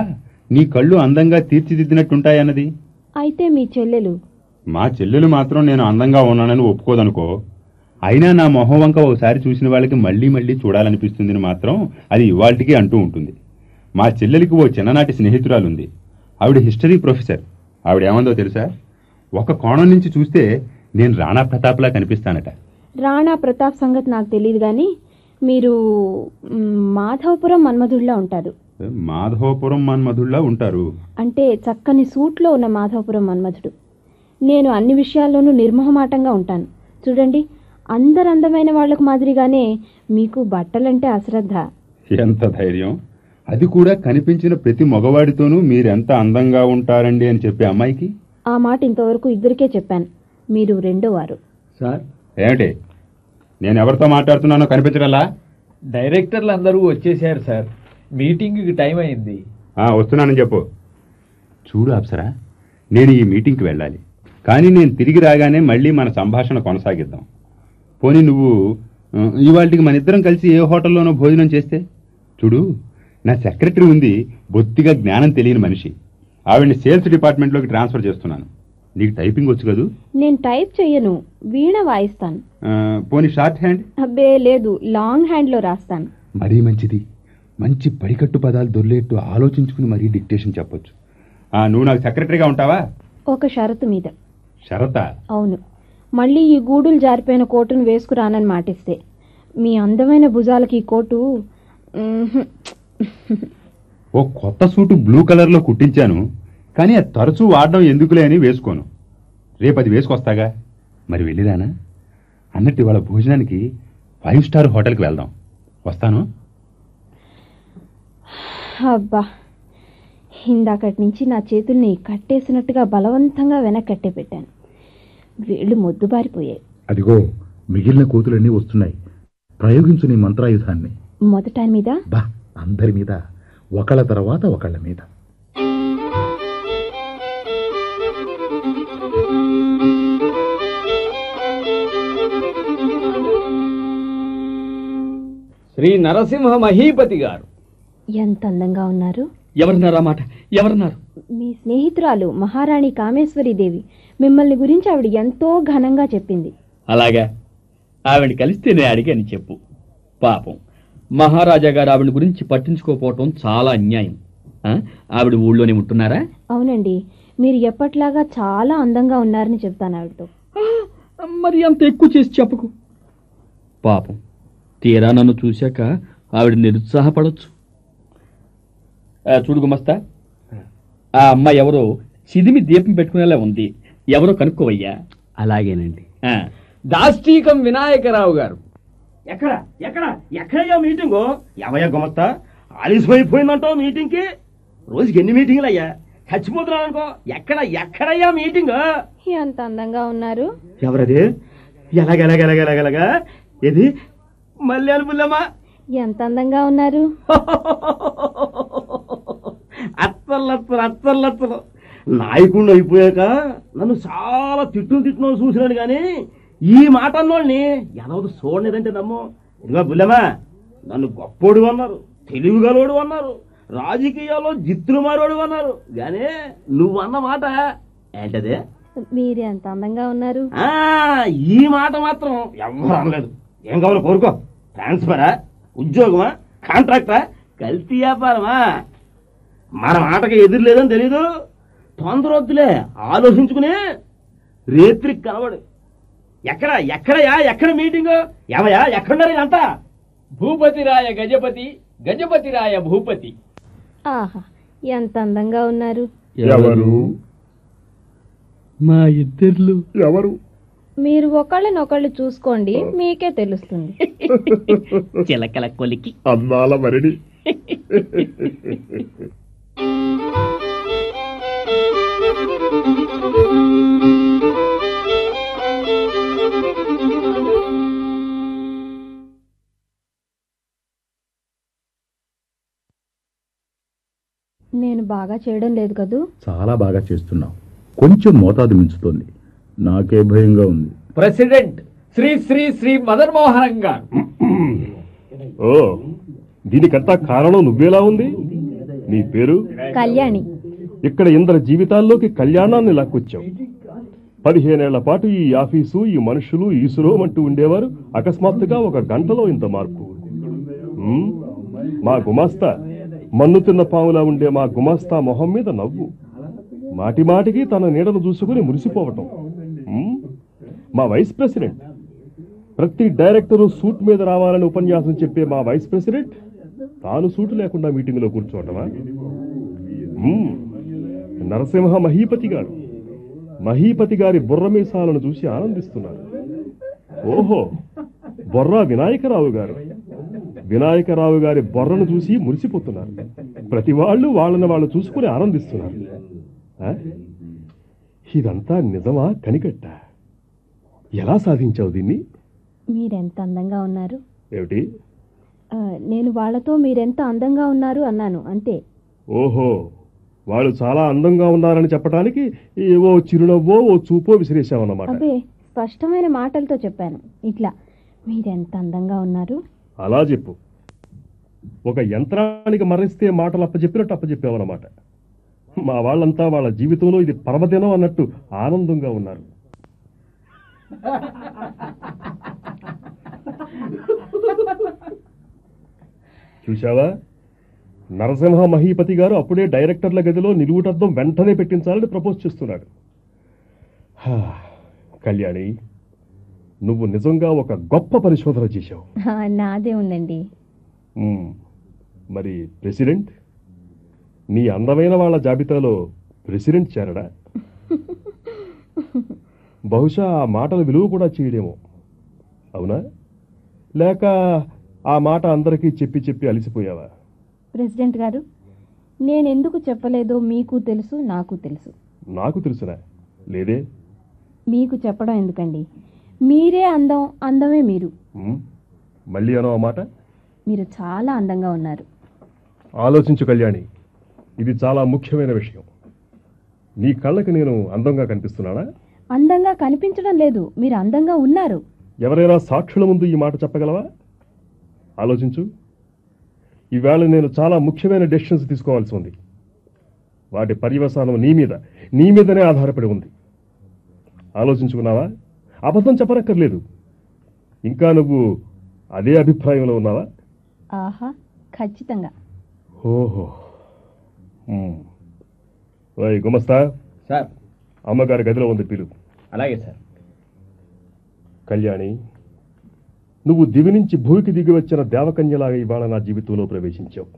నీ కళ్ళు అందంగా తీర్చిదిద్దినట్టుంటాయన్నది. అయితే మీ చెల్లెలు? మా చెల్లెలు మాత్రం నేను అందంగా ఉన్నానని ఒప్పుకోదనుకో. అయినా నా మొహం వంక ఒకసారి చూసిన వాళ్ళకి మళ్లీ మళ్లీ చూడాలనిపిస్తుందని మాత్రం అది ఇవాళకి అంటూ ఉంటుంది. మా చెల్లెలికి ఓ చిన్ననాటి స్నేహితురాలుంది. ఆవిడ హిస్టరీ ప్రొఫెసర్. ఆవిడేమందో తెలుసా? ఒక కోణం నుంచి చూస్తే నేను రాణా ప్రతాప్లా కనిపిస్తానట. రాణా ప్రతాప్ సంగతి నాకు తెలియదు కానీ మీరు మాధవపురం మన్మధుడిలా ఉంటారు. మాధవపురం మన్మధుడిలా ఉంటారు అంటే చక్కని సూట్లో ఉన్న మాధవపురం మన్మధుడు. నేను అన్ని విషయాల్లోనూ నిర్మోహమాటంగా ఉంటాను. చూడండి, అందరు అందమైన వాళ్లకు మాదిరిగానే మీకు బట్టలంటే అశ్రద్ధ. ఎంత ధైర్యం! అది కూడా కనిపించిన ప్రతి మగవాడితోనూ మీరెంత అందంగా ఉంటారండి అని చెప్పే అమ్మాయికి. ఆ మాట ఇంతవరకు ఇద్దరికే చెప్పాను, మీరు రెండో వారు. సార్, ఏమిటి? నేను ఎవరితో మాట్లాడుతున్నానో కనిపించగలరా? డైరెక్టర్లు అందరూ వచ్చేసారు సార్. మీటింగ్కి టైం అయింది. వస్తున్నానని చెప్పు. చూడు అప్సరా, నేను ఈ మీటింగ్కి వెళ్ళాలి. కానీ నేను తిరిగి రాగానే మళ్ళీ మన సంభాషణ కొనసాగిద్దాం. పోనీ నువ్వు ఇవాళకి మన ఇద్దరం కలిసి ఏ హోటల్లోనో భోజనం చేస్తే? చూడు, నా సెక్రటరీ ఉంది, బొత్తిగా జ్ఞానం తెలియని మనిషి. ఆవిడ్ని సేల్స్ డిపార్ట్మెంట్లోకి ట్రాన్స్ఫర్ చేస్తున్నాను. నీకు టైపింగ్ వచ్చు కదూ? నేను టైప్ చెయ్యను, వీణ వాయిస్తాను. పోనీ షార్ట్ హ్యాండ్? అబ్బే లేదు, లాంగ్ హ్యాండ్లో రాస్తాను. మరీ మంచిది. మంచి పడికట్టు పదాలు దొర్లేట్టు ఆలోచించుకుని మరీ డిక్టేషన్ చెప్పొచ్చు. నువ్వు నాకు సెక్రటరీగా ఉంటావా? ఒక షరతు మీద. షరతా? అవును. మళ్ళీ ఈ గూడులు జారిపోయిన కోటును వేసుకురానని మాటిస్తే. మీ అందమైన భుజాలకి ఈ కోటు ఓ కొత్త సూటు బ్లూ కలర్లో కుట్టించాను, కానీ అది తరచూ వాడడం ఎందుకులే అని వేసుకోను. రేపు అది వేసుకొస్తాగా. మరి వెళ్ళిరానా? అన్నట్టు ఇవాళ భోజనానికి 5 స్టార్ హోటల్కి వెళ్దాం. వస్తాను. అబ్బా, ఇందాకటి నుంచి నా చేతుల్ని కట్టేసినట్టుగా బలవంతంగా వెనక్కట్టే పెట్టాను. వేళ్ళు మొద్దుబారిపోయాయి. అదిగో మిగిలిన కూతులన్నీ వస్తున్నాయి. ప్రయోగించు నీ మంత్రాయుధాన్ని. మొదట ఆయన మీద, బా, అందరి మీద, ఒకళ్ళ తర్వాత ఒకళ్ళ మీద. శ్రీ నరసింహ మహీపతి గారు. ఎంత అందంగా ఉన్నారు. ఎవరన్నారా మాట? ఎవరన్నారు? మీ స్నేహితురాలు మహారాణి కామేశ్వరీదేవి మిమ్మల్ని గురించి ఆవిడ ఎంతో ఘనంగా చెప్పింది. అలాగా? ఆవిడ కలిస్తేనే అడిగాని చెప్పు. పాపం మహారాజా గారు ఆవిడ గురించి పట్టించుకోపోవటం చాలా అన్యాయం. ఆవిడ ఊళ్ళోనే ఉంటున్నారా? అవునండి, మీరు ఎప్పట్లాగా చాలా అందంగా ఉన్నారని చెప్తాను ఆవిడతో. మరి అంత ఎక్కువ చేసి చెప్పకు. పాపం తీరా నన్ను చూశాక ఆవిడ నిరుత్సాహపడవచ్చు. చూడు గుమస్తా, ఆ అమ్మాయి ఎవరో చిదిమి దీపం పెట్టుకునేలా ఉంది. ఎవరో కనుక్కోవయ్యా. అలాగేనండి. దాష్టీకం వినాయకరావు గారు. ఎక్కడ ఎక్కడ ఎక్కడయ్యా మీటింగు? ఎవయ్యా గుమస్తా, ఆలస్యమైపోయిందంటావు మీటింగ్కి? రోజుకి ఎన్ని మీటింగులు అయ్యా? చచ్చిపోతున్నాను అనుకో. ఎక్కడయ్యా మీటింగ్? ఎంత అందంగా ఉన్నారు. ఎవరది? ఎలాగెలాగెలాగెలాగెలాగా? ఏది? మల్యాల పుల్లమ్మా. ఎంత అందంగా ఉన్నారు. అత్తర్లత్తలు నాయకుడిని అయిపోయాక నన్ను చాలా తిట్టును చూసినాను కానీ ఈ మాట అన్నోళ్ళని ఎలా చూడలేదంటే నమ్ము. ఇదిగో బుల్లమ్మా, నన్ను గొప్పోడు అన్నారు, తెలివిగలోడు అన్నారు, రాజకీయాల్లో జిత్తులు మారోడు అన్నారు, గానీ నువ్వన్న మాట ఏంటదే? మీరు ఎంత అందంగా ఉన్నారు. ఈ మాట మాత్రం ఎవరు అనలేదు. ఏం కావాలో కోరుకో. ట్రాన్స్ఫరా, ఉద్యోగమా, కాంట్రాక్టా, కల్తీ వ్యాపారమా? మన మాటకి ఎదురు లేదని తెలీదు. తొందర వద్దులే, ఆలోచించుకుని రేత్రికి కనబడు. ఎక్కడ మీటింగ్? ఏమయ్యా, ఎక్కడున్నారు అంతా? భూపతిరాయ గజపతి, గజపతిరాయ భూపతి. ఆహా, ఎంత అందంగా ఉన్నారు. ఎవరు? మా ఇద్దర్లు. ఎవరు? మీరు ఒకళ్ళనొకళ్ళు చూసుకోండి, మీకే తెలుస్తుంది. చిలకల కొలికి అందాల మరిడి. నేను బాగా చేయడం లేదు కదూ? చాలా బాగా చేస్తున్నావు. కొంచెం మోతాదు మించుతోంది. నాకే భయంగా ఉంది. ప్రెసిడెంట్ శ్రీ శ్రీ శ్రీ మదన్ మోహన్ గారు. ఓ, దీనికంతా కారణం నువ్వేలా ఉంది? నీ పేరు? కళ్యాణి. ఇక్కడ ఇందరి జీవితాల్లోకి కళ్యాణాన్ని లాక్కొచ్చావు. 15 ఏళ్ల పాటు ఈ ఆఫీసు, ఈ మనుషులు ఈసురోమంటూ ఉండేవారు. అకస్మాత్తుగా ఒక గంటలో ఇంత మార్పు. మా గుమాస్తా, మన్ను తిన్న పాములా ఉండే మా గుమాస్తా మొహం మీద నవ్వు. మాటి మాటికి తన నీడను చూసుకుని మురిసిపోవటం. మా వైస్ ప్రెసిడెంట్, ప్రతి డైరెక్టరు సూట్ మీద రావాలని ఉపన్యాసం చెప్పే మా వైస్ ప్రెసిడెంట్ తాను సూటు లేకుండా మీటింగ్ లో కూర్చోవటమా? నరసింహ మహీపతి గారి బుర్రమీసాలను చూసి ఆనందిస్తున్నారు. ఓహో, బొర్రా వినాయకరావు గారి బొర్రను చూసి మురిసిపోతున్నారు. ప్రతి వాళ్ళు వాళ్ళని వాళ్ళు చూసుకుని ఆనందిస్తున్నారు. ఇదంతా నిజమా కనికట్ట? ఎలా సాధించావు దీన్ని? మీరెంత అందంగా ఉన్నారు. ఏమిటి? నేను వాళ్ళతో మీరెంత అందంగా ఉన్నారు అన్నాను, అంతే. ఓహో, వాళ్ళు చాలా అందంగా ఉన్నారని చెప్పడానికి ఓ చిరునవ్వో ఓ చూపో విసిరేశావన్నమాట. అబ్బే, స్పష్టమైన మాటలతో చెప్పాను. ఇట్లా, మీరెంత అందంగా ఉన్నారు. అలా చెప్పు. ఒక యంత్రానికి మరణిస్తే మాటలు అప్పచెప్పినట్టు అప్పచెప్పావన్నమాట. మా వాళ్ళంతా వాళ్ళ జీవితంలో ఇది పర్వదినం అన్నట్టు ఆనందంగా ఉన్నారు. చూశావా, నరసింహ మహీపతి గారు అప్పుడే డైరెక్టర్ల గదిలో నిలువుటద్దం వెంటనే పెట్టించాలని ప్రపోజ్ చేస్తున్నాడు. కళ్యాణి, నువ్వు నిజంగా ఒక గొప్ప పరిశోధన చేశావు. నాదే ఉందండి. మరి ప్రెసిడెంట్, నీ అందమైన వాళ్ళ జాబితాలో ప్రెసిడెంట్ చేరడా? బహుశా ఆ మాటల విలువ కూడా చేయడేమో. అవునా? లేక ఆ మాట అందరికీ చెప్పి చెప్పి అలిసిపోయావా? ప్రెసిడెంట్ గారు, నేనెందుకు చెప్పలేదో మీకు తెలుసు, నాకు తెలుసు. నాకు తెలుసునా? లేదే. మీకు చెప్పడం ఎందుకండి? మీరే అందం, అందమే మీరు. మళ్ళీ అనో ఆ మాట? మీరు చాలా అందంగా ఉన్నారు. ఆలోచించు కళ్యాణి, ఇది చాలా ముఖ్యమైన విషయం. నీ కళ్ళకి నేను అందంగా కనిపిస్తున్నానా? అందంగా కనిపించడం లేదు, మీరు అందంగా ఉన్నారు. ఎవరైనా సాక్షుల ముందు ఈ మాట చెప్పగలవా? ఆలోచించు. ఈవేళ నేను చాలా ముఖ్యమైన డెసిషన్స్ తీసుకోవాల్సి ఉంది. వాటి పర్యవసానం నీ మీదనే ఆధారపడి ఉంది. ఆలోచించుకున్నావా? అబద్ధం చెప్పనక్కర్లేదు. ఇంకా నువ్వు అదే అభిప్రాయంలో ఉన్నావా? ఆహా, ఖచ్చితంగా. ఓహో. గుమస్తా, సార్. అమ్మగారి గదిలో ఉంది, పిలు. అలాగే సార్. కళ్యాణి, నువ్వు దివి నుంచి భూమికి దిగి వచ్చిన దేవకన్యలాగా ఇవాళ నా జీవితంలో ప్రవేశించావు.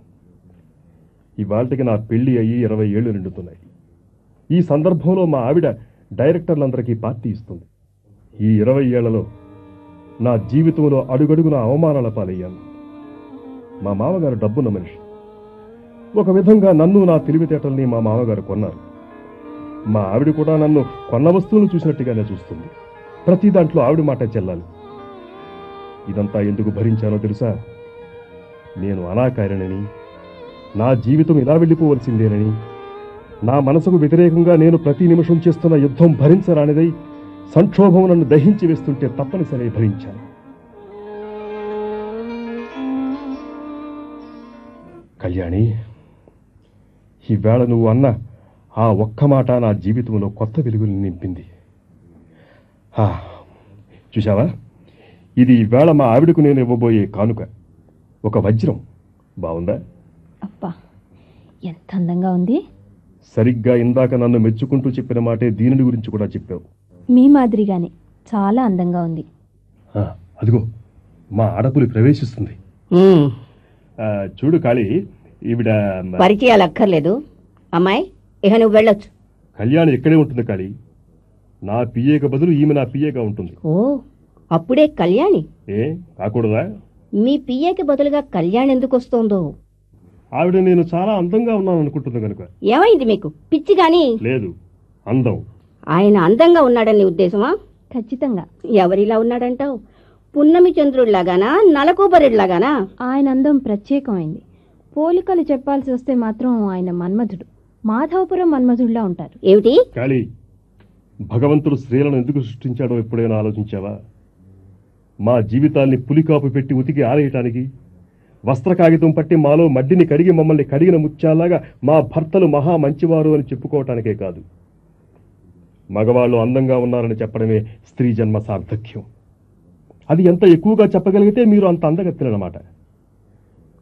ఇవాళకి నా పెళ్లి అయ్యి 20 ఏళ్లు నిండుతున్నాయి. ఈ సందర్భంలో మా ఆవిడ డైరెక్టర్లందరికీ పార్టీ ఇస్తుంది. ఈ 20 ఏళ్లలో నా జీవితంలో అడుగడుగున అవమానాల పాలయ్యాను. మా మామగారు డబ్బున్న మనిషి. ఒక విధంగా నన్ను, నా తెలివితేటల్ని మా మామగారు కొన్నారు. మా ఆవిడ కూడా నన్ను కొన్న వస్తువులు చూసినట్టుగానే చూస్తుంది. ప్రతి దాంట్లో ఆవిడ మాట చెల్లాలి. ఇదంతా ఎందుకు భరించానో తెలుసా? నేను అనాకారినని, నా జీవితం ఇలా వెళ్ళిపోవలసిందేనని, నా మనసుకు వ్యతిరేకంగా నేను ప్రతి నిమిషం చేస్తున్న యుద్ధం భరించరానిదై సంక్షోభం నన్ను దహించి వేస్తుంటే తప్పనిసరి భరించాను. కళ్యాణి, ఈవేళ నువ్వు అన్న ఆ ఒక్క మాట నా జీవితంలో కొత్త వెలుగులు నింపింది. చూశావా? ఇది ఈవేళ మా ఆవిడకు నేను ఇవ్వబోయే కానుక. ఒక వజ్రం. బాగుందా? అబ్బా, ఎంత అందంగా ఉంది. సరిగ్గా ఇందాక నన్ను మెచ్చుకుంటూ చెప్పిన మాటే దీనిని గురించి కూడా చెప్పావు. మీ మాదిరిగానే చాలా అందంగా ఉంది. అదిగో మా ఆడపులి ప్రవేశిస్తుంది. చూడు కాళీ, ఈవిడ పరిచయాలు అక్కర్లేదు. అమ్మాయి, ఇక నువ్వు వెళ్ళొచ్చు. కళ్యాణి ఇక్కడే ఉంటుంది కాళీ. నా పిఏకి బదులు ఈమె నా పిఏగా ఉంటుంది. ఓ, అప్పుడే కళ్యాణి? ఏ కాకూడదా? మీ పిఏకి బదులుగా కళ్యాణి ఎందుకు వస్తోందో? ఆవిడ నేను చాలా అందంగా ఉన్నాను అనుకుంటుంది కనుక. ఏమైంది మీకు? పిచ్చి గాని? లేదు, అందం. ఆయన అందంగా ఉన్నాడని ఉద్దేశమా? ఖచ్చితంగా. ఎవరిలా ఉన్నాడంటావు? పున్నమి చంద్రుడిలాగానా, నలకూబరుడిలాగానా? ఆయన అందం ప్రత్యేకమైంది. పోలికలు చెప్పాల్సి వస్తే మాత్రం ఆయన మన్మధుడు, మాధవపురం మన్మధుడిలా ఉంటారు. ఏమిటి? కాళీ, భగవంతుడు స్త్రీలను ఎందుకు సృష్టించాడో ఎప్పుడైనా ఆలోచించావా? మా జీవితాల్ని పులికాపు పెట్టి ఉతికి ఆరేయటానికి, వస్త్ర కాగితం పట్టి మాలో మడ్డిని కడిగి మమ్మల్ని కడిగిన ముత్యాలాగా మా భర్తలు మహా మంచివారు అని చెప్పుకోవటానికే కాదు. మగవాళ్ళు అందంగా ఉన్నారని చెప్పడమే స్త్రీ జన్మ సార్థక్యం. అది ఎంత ఎక్కువగా చెప్పగలిగితే మీరు అంత అందగత్తెలన్నమాట.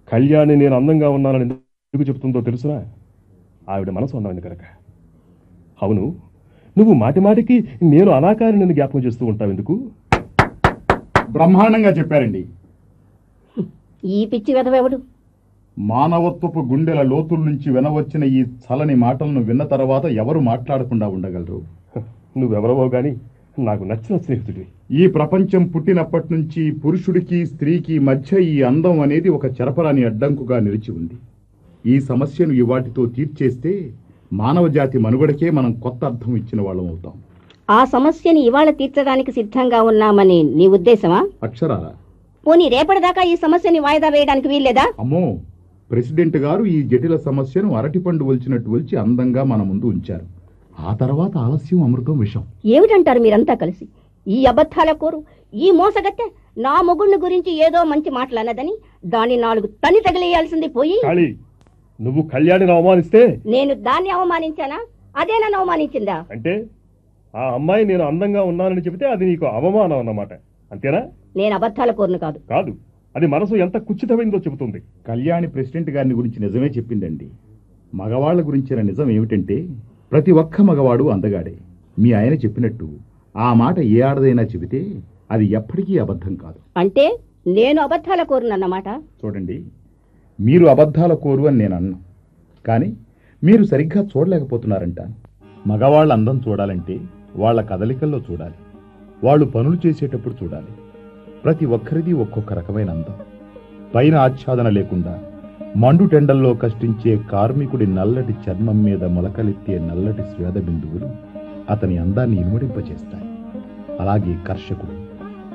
కళ్యాణి నేను అందంగా ఉన్నానని ఎందుకు చెప్తుందో తెలుసునా? ఆవిడ మనసు అన్నది కనుక. అవును, నువ్వు మాటిమాటికి నేను అనాకారిని జ్ఞాపకం చేస్తూ ఉంటావు ఎందుకు? బ్రహ్మాండంగా చెప్పారండి. ఈ పిచ్చి వెధవెవడు? మానవత్వపు గుండెల లోతుల నుంచి వినవచ్చిన ఈ చలని మాటలను విన్న తర్వాత ఎవరు మాట్లాడకుండా ఉండగలరు? నువ్వెవరవో గాని నాకు నచ్చిన స్నేహితుడి. ఈ ప్రపంచం పుట్టినప్పటి నుంచి పురుషుడికి స్త్రీకి మధ్య ఈ అందం అనేది ఒక చెరపరాని అడ్డంకుగా నిలిచి ఉంది. ఈ సమస్యను ఇవాటితో తీర్చేస్తే మానవ జాతి మనుగడకే మనం కొత్త అర్థం ఇచ్చిన వాళ్ళం అవుతాం. ఆ సమస్యని ఇవాళ తీర్చడానికి సిద్ధంగా ఉన్నామని నీ ఉద్దేశమా? అక్షరాలా. పోనీ రేపటిదాకా ఈ సమస్యని వాయిదా వేయడానికి వీల్లేదా? అమ్మో, ప్రెసిడెంట్ గారు ఈ జటిల సమస్యను అరటిపండు ఒలిచినట్టు ఒలిచి అందంగా మన ముందు ఉంచారు. ఆ తర్వాత ఆలస్యం అమృతం విషం. ఏమిటంటారు మీరంతా కలిసి? ఈ అబద్ధాల కోరు, ఈ మోసగత్తె నా మొగుడిని గురించి ఏదో మంచి మాటలన్నదని దాన్ని 4 తని తగిలేయాల్సింది పోయి, నువ్వు కళ్యాణిని అవమానిస్తే నేను దాన్ని అవమానించానా? అదే నన్ను అవమానించిందా? అంటే ఆ అమ్మాయి నేను అందంగా ఉన్నానని చెబితే అది నీకు అవమానం అన్నమాట, అంతేనా? నేను అబద్ధాల కోరును కాదు. కాదు, అది మనసు ఎంత కుచితమైందో చెబుతుంది. కళ్యాణి ప్రెసిడెంట్ గారిని గురించి నిజమే చెప్పిందండి. మగవాళ్ల గురించిన నిజం ఏమిటంటే ప్రతి ఒక్క మగవాడు అందగాడే. మీ ఆయన చెప్పినట్టు ఆ మాట ఏ ఆడదైనా చెబితే అది ఎప్పటికీ అబద్ధం కాదు. అంటే నేను అబద్ధాల కోరునన్నమాట? చూడండి, మీరు అబద్ధాల కోరు అని నేను అన్నా, కానీ మీరు సరిగ్గా చూడలేకపోతున్నారంట. మగవాళ్ళ అందం చూడాలంటే వాళ్ళ కదలికల్లో చూడాలి, వాళ్ళు పనులు చేసేటప్పుడు చూడాలి. ప్రతి ఒక్కరిది ఒక్కొక్క రకమైన అందం. పైన ఆచ్ఛాదన లేకుండా మండుటెండల్లో కష్టించే కార్మికుడి నల్లటి చర్మం మీద మొలకలెత్తే నల్లటి స్వేద బిందువులు అతని అందాన్ని ఇనుమడింపచేస్తాయి. అలాగే కర్షకుడు,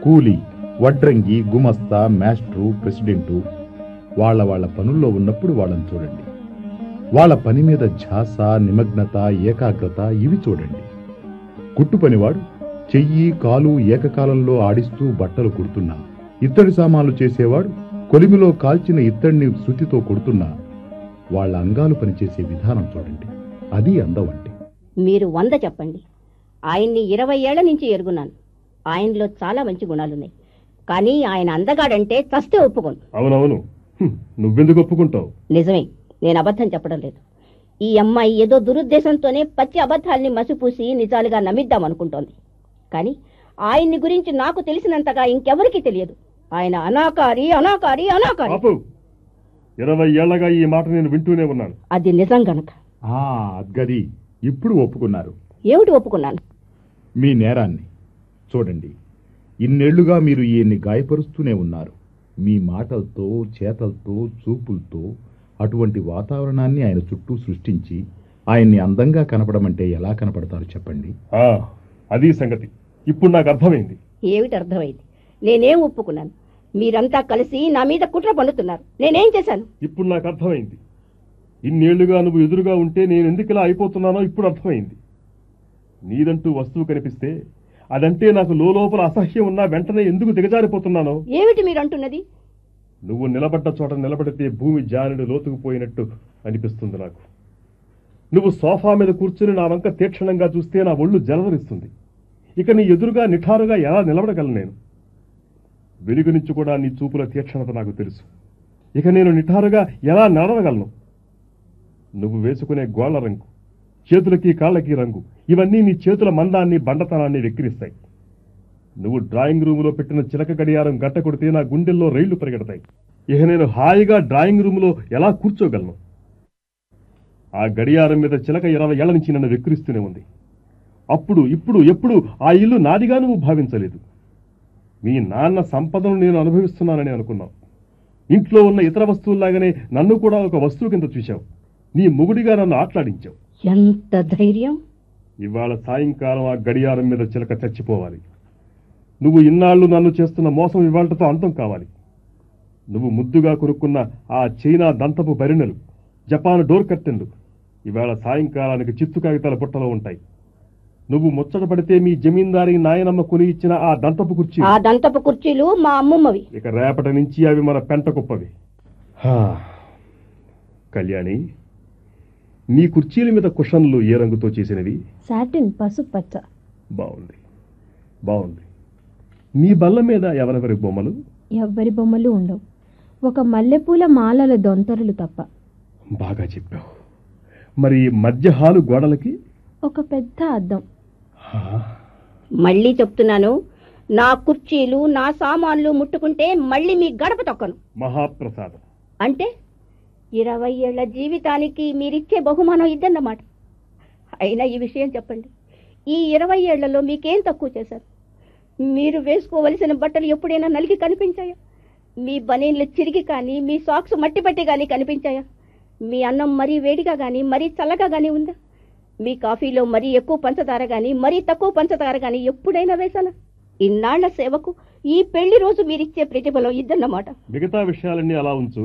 కూలీ, వడ్రంగి, గుమస్తా, మాస్టరు, ప్రెసిడెంటు వాళ్ళ పనుల్లో ఉన్నప్పుడు వాళ్ళని చూడండి. వాళ్ళ పని మీద ఝాస, నిమగ్నత, ఏకాగ్రత ఇవి చూడండి. కుట్టు పనివాడు చెయ్యి కాలు ఏకకాలంలో ఆడిస్తూ బట్టలు కుడుతున్నా, ఇత్తడి సామాన్లు చేసేవాడు కొలిమిలో కాల్చిన ఇత్తడిని శృతితో కొడుతున్నా వాళ్ళ అంగాలు పనిచేసే విధానం చూడండి. అది అందం అంటే. మీరు 100 చెప్పండి, ఆయన్ని 20 ఏళ్ల నుంచి ఎరుగున్నాను. ఆయనలో చాలా మంచి గుణాలున్నాయి. కానీ ఆయన అందగాడంటే చస్తే ఒప్పుకోను. అవునవును, నువ్వెందుకు ఒప్పుకుంటావు? నిజమే, నేను అబద్ధం చెప్పడం లేదు. ఈ అమ్మాయి ఏదో దురుద్దేశంతోనే పచ్చి అబద్ధాల్ని మసిపూసి నిజాలుగా నమ్మిద్దామనుకుంటోంది. కానీ ఆయన్ని గురించి నాకు తెలిసినంతగా ఇంకెవరికీ తెలియదు. ఆయన అనాకారి అనాకారి అనాకారి. 20 ఏళ్లగా ఈ మాట నేను వింటూనే ఉన్నాను. అది నిజం గనక. అద్గది ఇప్పుడు ఒప్పుకున్నారు. ఏమిటి ఒప్పుకున్నాను? మీ నేరాన్ని చూడండి. ఇన్నేళ్లుగా మీరు ఈయన్ని గాయపరుస్తూనే ఉన్నారు. మీ మాటలతో, చేతలతో, చూపులతో అటువంటి వాతావరణాన్ని ఆయన చుట్టూ సృష్టించి ఆయన్ని అందంగా కనపడమంటే ఎలా కనపడతారు చెప్పండి? అది సంగతి. ఇప్పుడు నాకు అర్థమైంది. ఏమిటి అర్థమైంది? నేనేం ఒప్పుకున్నాను? మీరంతా కలిసి నా మీద కుట్ర పన్నుతున్నారు. నేనేం చేశాను? ఇప్పుడు నాకు అర్థమైంది. ఇన్నేళ్లుగా నువ్వు ఎదురుగా ఉంటే నేను ఎందుకు ఇలా అయిపోతున్నానో ఇప్పుడు అర్థమైంది. నీదంటూ వస్తువు కనిపిస్తే అదంటే నాకు లోపల అసహ్యం ఉన్నా వెంటనే ఎందుకు దిగజారిపోతున్నానో. ఏమిటి మీరు అంటున్నది? నువ్వు నిలబడ్డ చోట నిలబడితే భూమి జారుడు లోతుకుపోయినట్టు అనిపిస్తుంది నాకు. నువ్వు సోఫా మీద కూర్చుని నా వంక తీక్షణంగా చూస్తే నా ఒళ్ళు జలధరిస్తుంది. ఇక నీ ఎదురుగా నిఠారుగా ఎలా నిలబడగలను నేను? వెలుగు నుంచి కూడా నీ చూపుల తీక్షణత నాకు తెలుసు. ఇక నేను నిఠారుగా ఎలా నడవగలను? నువ్వు వేసుకునే గోళ్ల రంగు, చేతులకి కాళ్ళకి రంగు, ఇవన్నీ నీ చేతుల మందాన్ని, బండతనాన్ని వెక్కిరిస్తాయి. నువ్వు డ్రాయింగ్ రూములో పెట్టిన చిలక గడియారం గంట కొడితే నా గుండెల్లో రైళ్లు పరిగెడతాయి. ఇక నేను హాయిగా డ్రాయింగ్ రూములో ఎలా కూర్చోగలను? ఆ గడియారం మీద చిలక 20 ఏళ్ల నుంచి నన్ను వెక్కిరిస్తూనే ఉంది. అప్పుడు, ఇప్పుడు, ఎప్పుడు ఆ ఇల్లు నాదిగా నువ్వు భావించలేదు. మీ నాన్న సంపదను నేను అనుభవిస్తున్నానని అనుకున్నావు. ఇంట్లో ఉన్న ఇతర వస్తువుల్లాగానే నన్ను కూడా ఒక వస్తువు కింద చూశావు. నీ మొగుడిగా నన్ను ఆట్లాడించావు. ఎంత ధైర్యం! ఇవాళ సాయంకాలం ఆ గడియారం మీద చిలక చచ్చిపోవాలి. నువ్వు ఇన్నాళ్లు నన్ను చేస్తున్న మోసం ఇవాళ్లతో అంతం కావాలి. నువ్వు ముద్దుగా కొనుక్కున్న ఆ చైనా దంతపు బరిణెలు, జపాన్ డోర్ కర్టెన్లు ఇవాళ సాయంకాలానికి చిత్తు కాగితాల పుట్టలో ఉంటాయి. నువ్వు ముచ్చట పడితే మీ జమీందారి నాయనమ్మ కొని ఇచ్చిన ఆ దంతపు కుర్చీలు మా అమ్మమ్మవి. ఇక రేపటి నుంచి అవి మన పెంట కుప్పవి. కళ్యాణి, నీ కుర్చీల మీద కుషన్లు ఏ రంగుతో చేసినవి? సాటిన్, పసుపు పచ్చ. బాగుంది, బాగుంది. నీ బల్ల మీద ఎవరెవరి బొమ్మలు? ఎవ్వరి బొమ్మలు ఉండవు, ఒక మల్లెపూల మాలల దొంతరులు తప్ప. బాగా చెప్పావు. మరి మధ్య హాలు గోడలకి ఒక పెద్ద అద్దం. మళ్ళీ చెప్తున్నాను, నా కుర్చీలు, నా సామాన్లు ముట్టుకుంటే మళ్ళీ మీ గడప తొక్కను. మహాప్రసాదం. అంటే 20 ఏళ్ల జీవితానికి మీరిచ్చే బహుమానం ఇద్దన్నమాట. అయినా ఈ విషయం చెప్పండి, ఈ 20 ఏళ్లలో మీకేం తక్కువ చేశారు? మీరు వేసుకోవలసిన బట్టలు ఎప్పుడైనా నలిగి కనిపించాయా? మీ బనీన్లు చిరిగి కానీ, మీ సాక్స్ మట్టి పట్టి కానీ కనిపించాయా? మీ అన్నం మరీ వేడిగా కానీ, మరీ చల్లగా కానీ ఉందా? మీ కాఫీలో మరీ ఎక్కువ పంచదార కానీ, మరీ తక్కువ పంచదార కానీ ఎప్పుడైనా వేశానా? ఇన్నాళ్ల సేవకు ఈ పెళ్లి రోజు మీరిచ్చే ప్రతిఫలం ఇద్దన్నమాట. మిగతా విషయాలన్నీ అలా ఉంచు.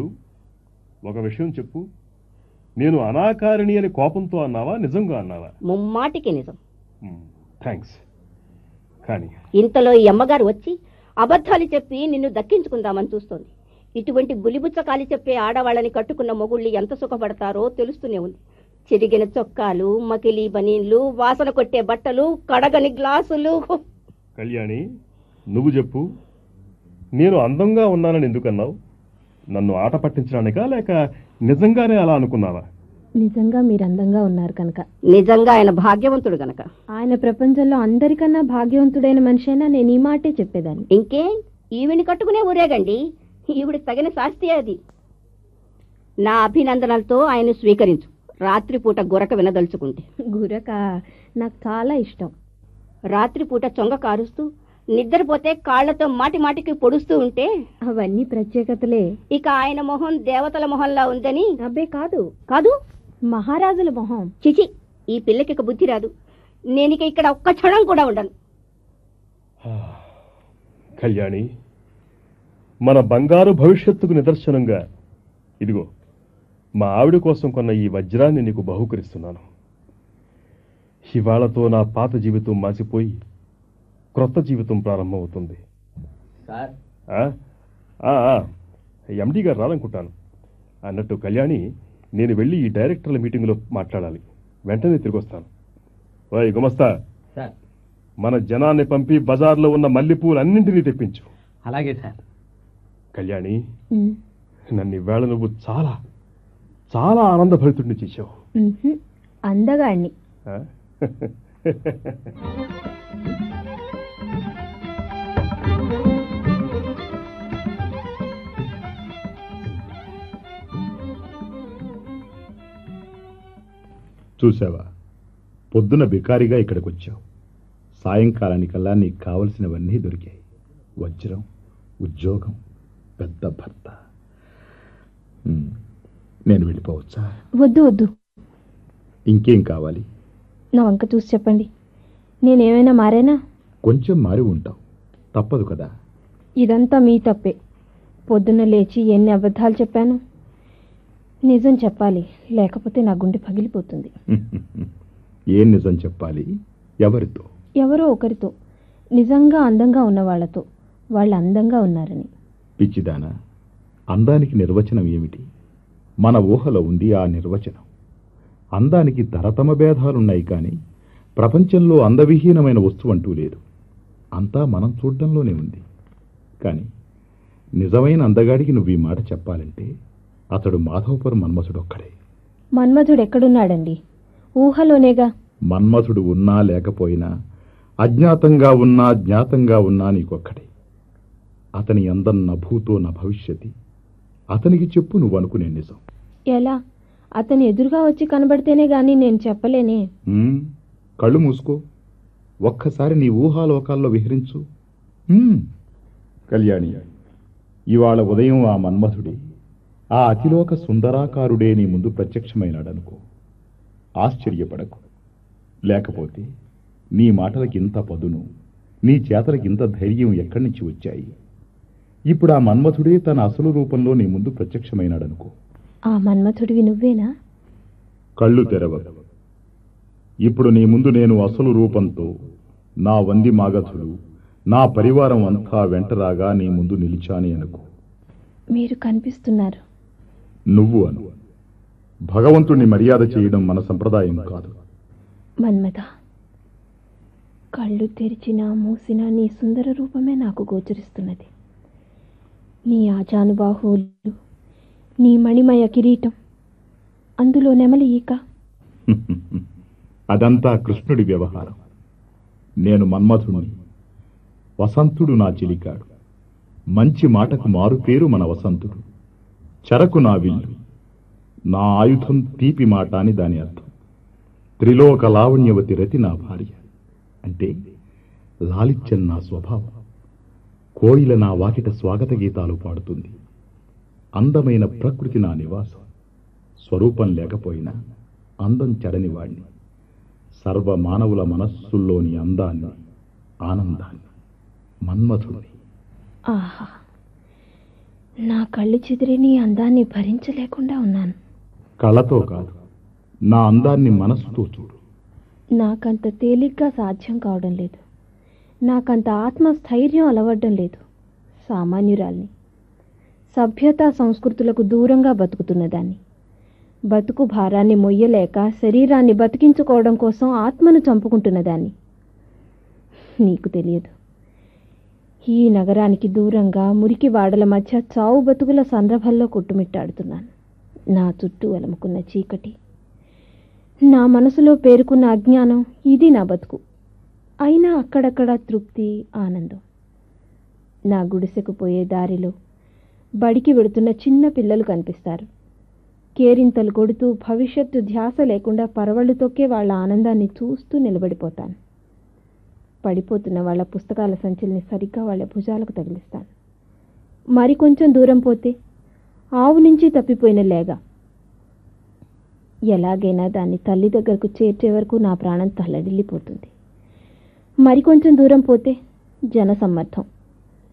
ఒక విషయం చెప్పు, నేను అనాకారిణి అని కోపంతో అన్నావా, నిజంగా అన్నావా? ముమ్మాటికి నిజం. థ్యాంక్స్. కానీ ఇంతలో ఈ అమ్మగారు వచ్చి అబద్ధాలు చెప్పి నిన్ను దక్కించుకుందామని చూస్తోంది. ఇటువంటి బులిబుచ్చకాలి చెప్పే ఆడవాళ్ళని కట్టుకున్న మొగుళ్ళు ఎంత సుఖపడతారో తెలుస్తూనే ఉంది. చిరిగిన చొక్కాలు, మకిలీ బనీన్లు, వాసన కొట్టే బట్టలు, కడగని గ్లాసులు. కళ్యాణి, నువ్వు చెప్పు, నేను అందంగా ఉన్నానని ఎందుకన్నావు? నన్ను ఆట పట్టించడానికా, లేక నిజంగానే అలా అనుకున్నావా? నిజంగా మీరు అందంగా ఉన్నారు కనుక. నిజంగా ఆయన భాగ్యవంతుడు గనక. ఆయన ప్రపంచంలో అందరికన్నా భాగ్యవంతుడైన మనిషైనా నేను ఈ మాటే చెప్పేదాన్ని. ఇంకే ఈవిని కట్టుకునే ఊరేగండి, ఈవిడికి తగిన శాస్తి అది. నా అభినందనలతో ఆయన స్వీకరించు. రాత్రిపూట గురక వినదలుచుకుంటే. గురక నాకు చాలా ఇష్టం. రాత్రిపూట చొంగ కారుస్తూ నిద్రపోతే కాళ్లతో మాటి మాటికి పొడుస్తూ ఉంటే అవన్నీ ప్రత్యేకతలే. ఇక ఆయన మొహం దేవతల మొహంలా ఉందని. అబ్బే కాదు, కాదు, మహారాజుల మొహం. చిచి, ఈ పిల్లకి ఇక బుద్ధి రాదు. నేనిక ఇక్కడ ఒక్క క్షణం కూడా ఉండను. కళ్యాణి, మన బంగారు భవిష్యత్తుకు నిదర్శనంగా ఇదిగో మా ఆవిడ కోసం కొన్న ఈ వజ్రాన్ని నీకు బహుకరిస్తున్నాను. ఇవాళతో నా పాత జీవితం మాసిపోయి క్రొత్త జీవితం ప్రారంభమవుతుంది. ఎండి గారు రాలనుకుంటాను. అన్నట్టు కళ్యాణి, నేను వెళ్ళి ఈ డైరెక్టర్ల మీటింగ్లో మాట్లాడాలి. వెంటనే తిరిగి వస్తాను. ఓయ్ గుమస్తా, మన జనాన్ని పంపి బజార్లో ఉన్న మల్లెపూలన్నింటినీ తెప్పించు. అలాగే సార్. కళ్యాణి, నన్ను ఇవాళ నువ్వు చాలా చాలా ఆనందభరితుడిని చేశావు. అందగాణ్ణి. చూసావా, పొద్దున బికారిగా ఇక్కడికి వచ్చావు. సాయంకాలానికల్లా నీకు కావలసినవన్నీ దొరికాయి. వజ్రం, ఉద్యోగం, పెద్ద భర్త. నేను వెళ్ళిపోవచ్చా? వద్దు వద్దు. ఇంకేం కావాలి? నా వంక చూసి చెప్పండి. నేనేమైనా మారేనా? కొంచెం మారి ఉంటావు, తప్పదు కదా. ఇదంతా మీ తప్పే. పొద్దున్న లేచి ఎన్ని అబద్ధాలు చెప్పాను. నిజం చెప్పాలి, లేకపోతే నా గుండె పగిలిపోతుంది. ఏం నిజం చెప్పాలి? ఎవరితో? ఎవరో ఒకరితో. నిజంగా అందంగా ఉన్న వాళ్లతో. వాళ్ళు అందంగా ఉన్నారని. పిచ్చిదానా, అందానికి నిర్వచనం ఏమిటి? మన ఊహలో ఉంది ఆ నిర్వచనం. అందానికి తరతమ భేదాలున్నాయి, కానీ ప్రపంచంలో అందవిహీనమైన వస్తువు అంటూ లేదు. అంతా మనం చూడడంలోనే ఉంది. కానీ నిజమైన అందగాడికి నువ్వు ఈ మాట చెప్పాలంటే అతడు మాధవపురం మన్మథుడొక్కడే. మన్మథుడు ఎక్కడున్నాడండి? ఊహలోనేగా. మన్మథుడు ఉన్నా లేకపోయినా, అజ్ఞాతంగా ఉన్నా జ్ఞాతంగా ఉన్నా నీకొక్కడే. అతని అందం నభూతో నా భవిష్యతి. అతనికి చెప్పు నువ్వు అనుకునే నిజం. ఎలా? అతని ఎదురుగా వచ్చి కనబడితేనే గాని నేను చెప్పలేనే. కళ్ళు మూసుకో, ఒక్కసారి నీ ఊహాలోకాల్లో విహరించు. కళ్యాణి, ఇవాళ ఉదయం ఆ మన్మథుడే, ఆ అతిలోక సుందరాకారుడే నీ ముందు ప్రత్యక్షమైనాడనుకో. ఆశ్చర్యపడకు. లేకపోతే నీ మాటలకింత పదును, నీ చేతలకింత ధైర్యం ఎక్కడి నుంచి వచ్చాయి? ఇప్పుడు ఆ మన్మథుడే తన అసలు రూపంలో నీ ముందు ప్రత్యక్షమైనాడనుకో. ఆ మన్మథుడివి నువ్వేనా? కళ్ళు తెరవ. ఇప్పుడు నీ ముందు నేను అసలు రూపంతో, నా వంది మాగధుడు, నా పరివారం అంతా వెంటరాగా నీ ముందు నిలిచాని అనుకో. మీరు కనిపిస్తున్నారు. నువ్వు అను. భగవంతుణ్ణి మర్యాద చేయడం మన సంప్రదాయం కాదు. మన్మథ, కళ్ళు తెరిచినా మూసినా నీ సుందర రూపమే నాకు గోచరిస్తున్నది. నీ ఆజానుబాహువులు, నీ మణిమయ కిరీటం, అందులో నెమలి ఈక. అదంతా కృష్ణుడి వ్యవహారం. నేను మన్మథుణ్ణి. వసంతుడు నా చిలికాడు. మంచి మాటకు మారు పేరు మన వసంతుడు. చెరకు నా విల్లు, నా ఆయుధం తీపి మాట అని దాని అర్థం. త్రిలోక లావణ్యవతి రతి నా భార్య. అంటే లాలిత్యం నా స్వభావం. కోయిల నా వాకిట స్వాగత గీతాలు పాడుతుంది. అందమైన ప్రకృతి నా నివాసం. స్వరూపం లేకపోయినా అందం చెడనివాణ్ణి. సర్వ మానవుల మనస్సుల్లోని అందాన్ని, ఆనందాన్ని, మన్మథుణ్ణి. ఆహా, నా కళ్ళు చెదిరి నీ అందాన్ని భరించలేకుండా ఉన్నాను. కళ్ళతో కాదు, నా అందాన్ని మనస్సుతో చూడు. నాకంత తేలిగ్గా సాధ్యం కావడం లేదు. నాకంత ఆత్మస్థైర్యం అలవడ్డం లేదు. సామాన్యురాల్ని. సభ్యతా సంస్కృతులకు దూరంగా బతుకుతున్నదాన్ని. బతుకు భారాన్ని మొయ్యలేక శరీరాన్ని బతికించుకోవడం కోసం ఆత్మను చంపుకుంటున్నదాన్ని. నీకు తెలియదు. ఈ నగరానికి దూరంగా మురికి వాడల మధ్య చావు బతుకుల సందర్భంలో కొట్టుమిట్టాడుతున్నాను. నా చుట్టూ అలముకున్న చీకటి, నా మనసులో పేరుకున్న అజ్ఞానం, ఇది నా బతుకు. అయినా అక్కడక్కడ తృప్తి, ఆనందం. నా గుడిసెకు పోయే దారిలో బడికి వెడుతున్న చిన్న పిల్లలు కనిపిస్తారు. కేరింతలు కొడుతూ భవిష్యత్తు ధ్యాస లేకుండా పరవళ్ళు తొక్కే వాళ్ళ ఆనందాన్ని చూస్తూ నిలబడిపోతాను. పడిపోతున్న వాళ్ళ పుస్తకాల సంచుల్ని సరిగ్గా వాళ్ళ భుజాలకు తగిలిస్తాను. మరికొంచెం దూరం పోతే ఆవు నుంచి తప్పిపోయిన లేగ. ఎలాగైనా దాన్ని తల్లి దగ్గరకు చేర్చే వరకు నా ప్రాణం తల్లడిల్లిపోతుంది. మరికొంచెం దూరం పోతే జనసమ్మర్థం.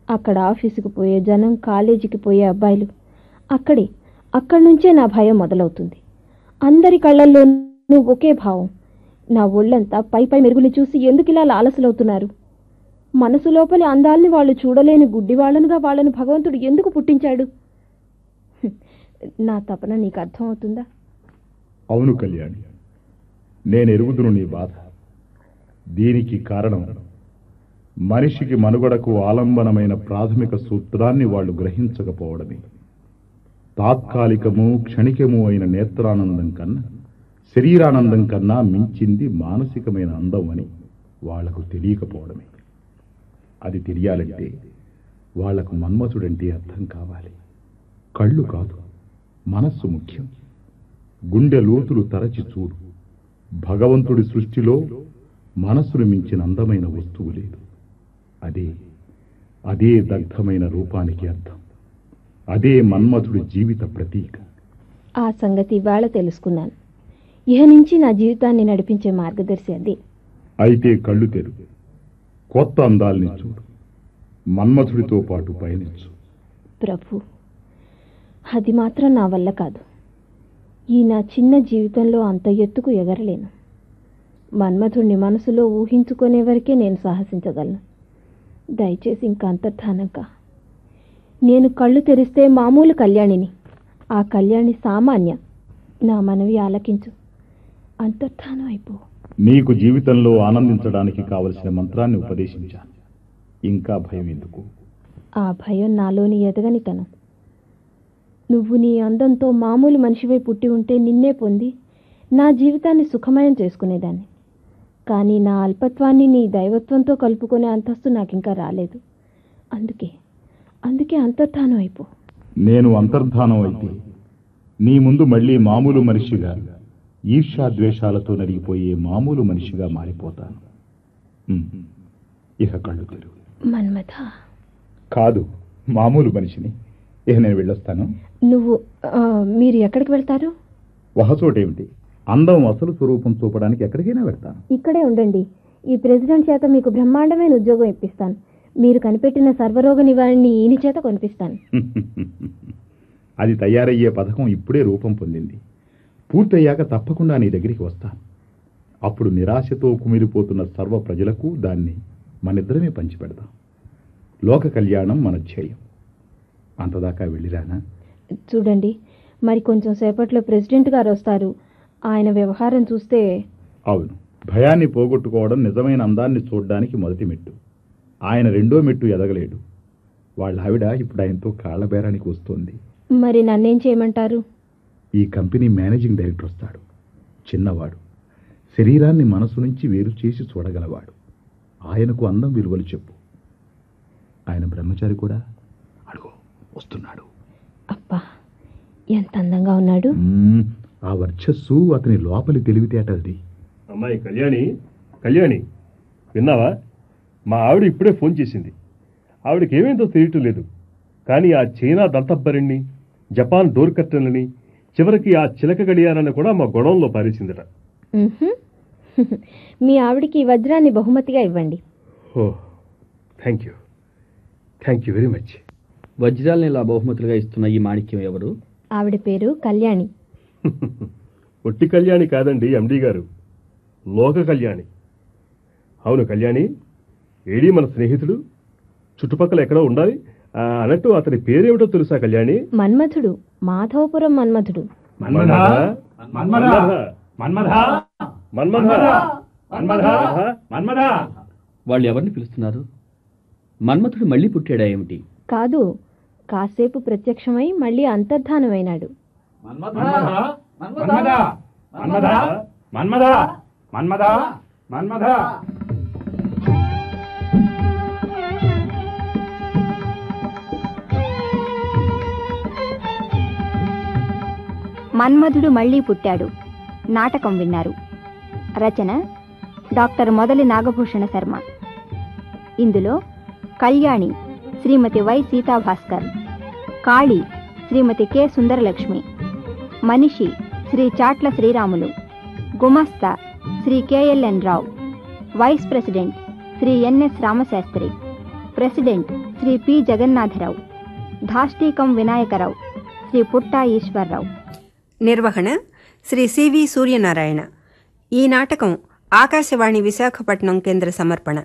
అక్కడ ఆఫీసుకు పోయే జనం, కాలేజీకి పోయే అబ్బాయిలు. అక్కడి నుంచే నా భయం మొదలవుతుంది. అందరి కళ్ళల్లోనూ ఒకే భావం. నా ఒళ్ళంతా పై మెరుగులు చూసి ఎందుకిలా లాలసలవుతున్నారు? మనసు లోపలి అందాల్ని వాళ్ళు చూడలేని గుడ్డివాళ్లనుగా వాళ్ళను భగవంతుడు ఎందుకు పుట్టించాడు? నా తపన నీకు అర్థమవుతుందా? అవును కళ్యాణి, నేను ఎరుగుదును నీ బాధ. దీనికి కారణం మనిషికి మనుగడకు ఆలంబనమైన ప్రాథమిక సూత్రాన్ని వాళ్ళు గ్రహించకపోవడమే. తాత్కాలికము, క్షణికము అయిన నేత్రానందం కన్నా, శరీరానందం కన్నా మించింది మానసికమైన అందం అని వాళ్లకు తెలియకపోవడమే. అది తెలియాలంటే వాళ్లకు మన్మథుడంటే అర్థం కావాలి. కళ్ళు కాదు, మనస్సు ముఖ్యం. గుండె లోతులు తరచి చూడు. భగవంతుడి సృష్టిలో మనస్సును మించిన అందమైన వస్తువు లేదు. అదే దగ్ధమైన రూపానికి అర్థం. అదే మన్మథుడి జీవిత ప్రతీక. ఆ సంగతి ఇవాళ తెలుసుకున్నాను. ఇహ నుంచి నా జీవితాన్ని నడిపించే మార్గదర్శి అదే. అయితే కళ్ళు తెరు, కొత్త అందాల్ని చూడు, మన్మథుడితో పాటు పయనించు. ప్రభు, అది మాత్రం నా వల్ల కాదు. ఈ నా చిన్న జీవితంలో అంత ఎత్తుకు ఎగరలేను. మన్మథుణ్ణి మనసులో ఊహించుకునే వరకే నేను సాహసించగలను. దయచేసి ఇంకా అంతర్ధానంగా. నేను కళ్ళు తెరిస్తే మామూలు కళ్యాణిని, ఆ కళ్యాణి సామాన్య. నా మనవి ఆలకించు, అంతర్ధానం అయిపో. నీకు జీవితంలో ఆనందించడానికి కావలసిన మంత్రాన్ని ఉపదేశించాను. ఇంకా భయం ఎందుకు? ఆ భయం నాలోని ఎదగనితనం. నువ్వు నీ అందంతో మామూలు మనిషివై పుట్టి ఉంటే నిన్నే పొంది నా జీవితాన్ని సుఖమయం చేసుకునేదాన్ని. కానీ నా అల్పత్వాన్ని నీ దైవత్వంతో కలుపుకునే అంతస్తు నాకింకా రాలేదు. అందుకే అంతర్ధానం అయిపో. నేను అంతర్ధానం అయితే నీ ముందు మళ్ళీ మామూలు మనిషిగా, ఈర్ష్యాద్వేషాలతో నలిగిపోయే మామూలు మనిషిగా మారిపోతాను. ఇహ కళ్ళు తెరు. మన్మథ కాదు, మామూలు మనిషిని. ఇహ నేను వెళ్ళొస్తాను. మీరు ఎక్కడికి వెళ్తారు? వహచోటేమిటి, అందం అసలు స్వరూపం చూపడానికి ఎక్కడికైనా వెళ్తాను. ఇక్కడే ఉండండి. ఈ ప్రెసిడెంట్ చేత మీకు బ్రహ్మాండమైన ఉద్యోగం ఇప్పిస్తాను. మీరు కనిపెట్టిన సర్వరోగ నివారణని ఈయన చేత కొనిపిస్తాను. అది తయారయ్యే పథకం ఇప్పుడే రూపం పొందింది. పూర్తయ్యాక తప్పకుండా నీ దగ్గరికి వస్తాను. అప్పుడు నిరాశతో కుమిలిపోతున్న సర్వ ప్రజలకు దాన్ని మనిద్దరమే పంచిపెడతాం. లోక కళ్యాణం మన ధ్యేయం. అంతదాకా వెళ్ళిరానా? చూడండి, మరి కొంచెం సేపట్లో ప్రెసిడెంట్ గారు వస్తారు. ఆయన వ్యవహారం చూస్తే... అవును, భయాన్ని పోగొట్టుకోవడం నిజమైన అందాన్ని చూడడానికి మొదటి మెట్టు. ఆయన రెండో మెట్టు ఎదగలేడు. వాళ్ళ ఆవిడ ఇప్పుడు ఆయనతో కాళ్ల బేరానికి వస్తోంది. మరి నన్నేం చేయమంటారు? ఈ కంపెనీ మేనేజింగ్ డైరెక్టర్ వస్తాడు. చిన్నవాడు, శరీరాన్ని మనసు నుంచి వేరు చేసి చూడగలవాడు. ఆయనకు అందం విలువలు చెప్పు. ఆయన బ్రహ్మచారి కూడా. అడుగు, వస్తున్నాడు. అబ్బా, ఎంత అందంగా ఉన్నాడు! ఆ వర్చస్సు అతని లోపలి తెలివితేటది. అమ్మాయి కళ్యాణి, విన్నావా? మా ఆవిడ ఇప్పుడే ఫోన్ చేసింది. ఆవిడకి ఏమేందో తెలియటం లేదు, కానీ ఆ చైనా దంతబ్బరిణ్ణి, జపాన్ డోర్ కర్టన్లని, చివరికి ఆ చిలక గడియారాన్ని కూడా మా గొడవంలో పారేసిందట. మీ ఆవిడికి వజ్రాన్ని బహుమతిగా ఇవ్వండి. Thank you very much. వజ్రాల్ని ఇలా బహుమతులుగా ఇస్తున్న ఈ మాణిక్యం ఎవరు? ఆవిడ పేరు కళ్యాణి. ఒట్టి కళ్యాణి కాదండి ఎండి గారు, లోక కళ్యాణి. అవును కళ్యాణి, ఏడీ మన స్నేహితుడు చుట్టుపక్కల ఎక్కడో ఉండాలి అన్నట్టు అతని పేరేమిటో తెలుసా కళ్యాణి? మన్మథుడు, మాధవపురం మన్మథుడు. వాళ్ళు ఎవరిని పిలుస్తున్నారు? మన్మథుడు మళ్ళీ పుట్టాడా ఏమిటి? కాదు, కాసేపు ప్రత్యక్షమై మళ్ళీ అంతర్ధానమైనాడు. మన్మధుడు మళ్లీ పుట్టాడు నాటకం విన్నారు. రచన డాక్టర్ మొదలి నాగభూషణ శర్మ. ఇందులో కళ్యాణి శ్రీమతి వై సీతాభాస్కర్, కాళీ శ్రీమతి కె సుందరలక్ష్మి, మనిషి శ్రీ చాట్ల శ్రీరాములు, గుమస్తా Shri KLN Rao, vice president Shri NS Ramasastri, president Shri P Jagannatharao, ధాష్టీకం వినాయకరావు, శ్రీ పుట్టా ఈశ్వర్రావు. నిర్వహణ శ్రీ సివి సూర్యనారాయణ. ఈ నాటకం ఆకాశవాణి విశాఖపట్నం కేంద్ర సమర్పణ.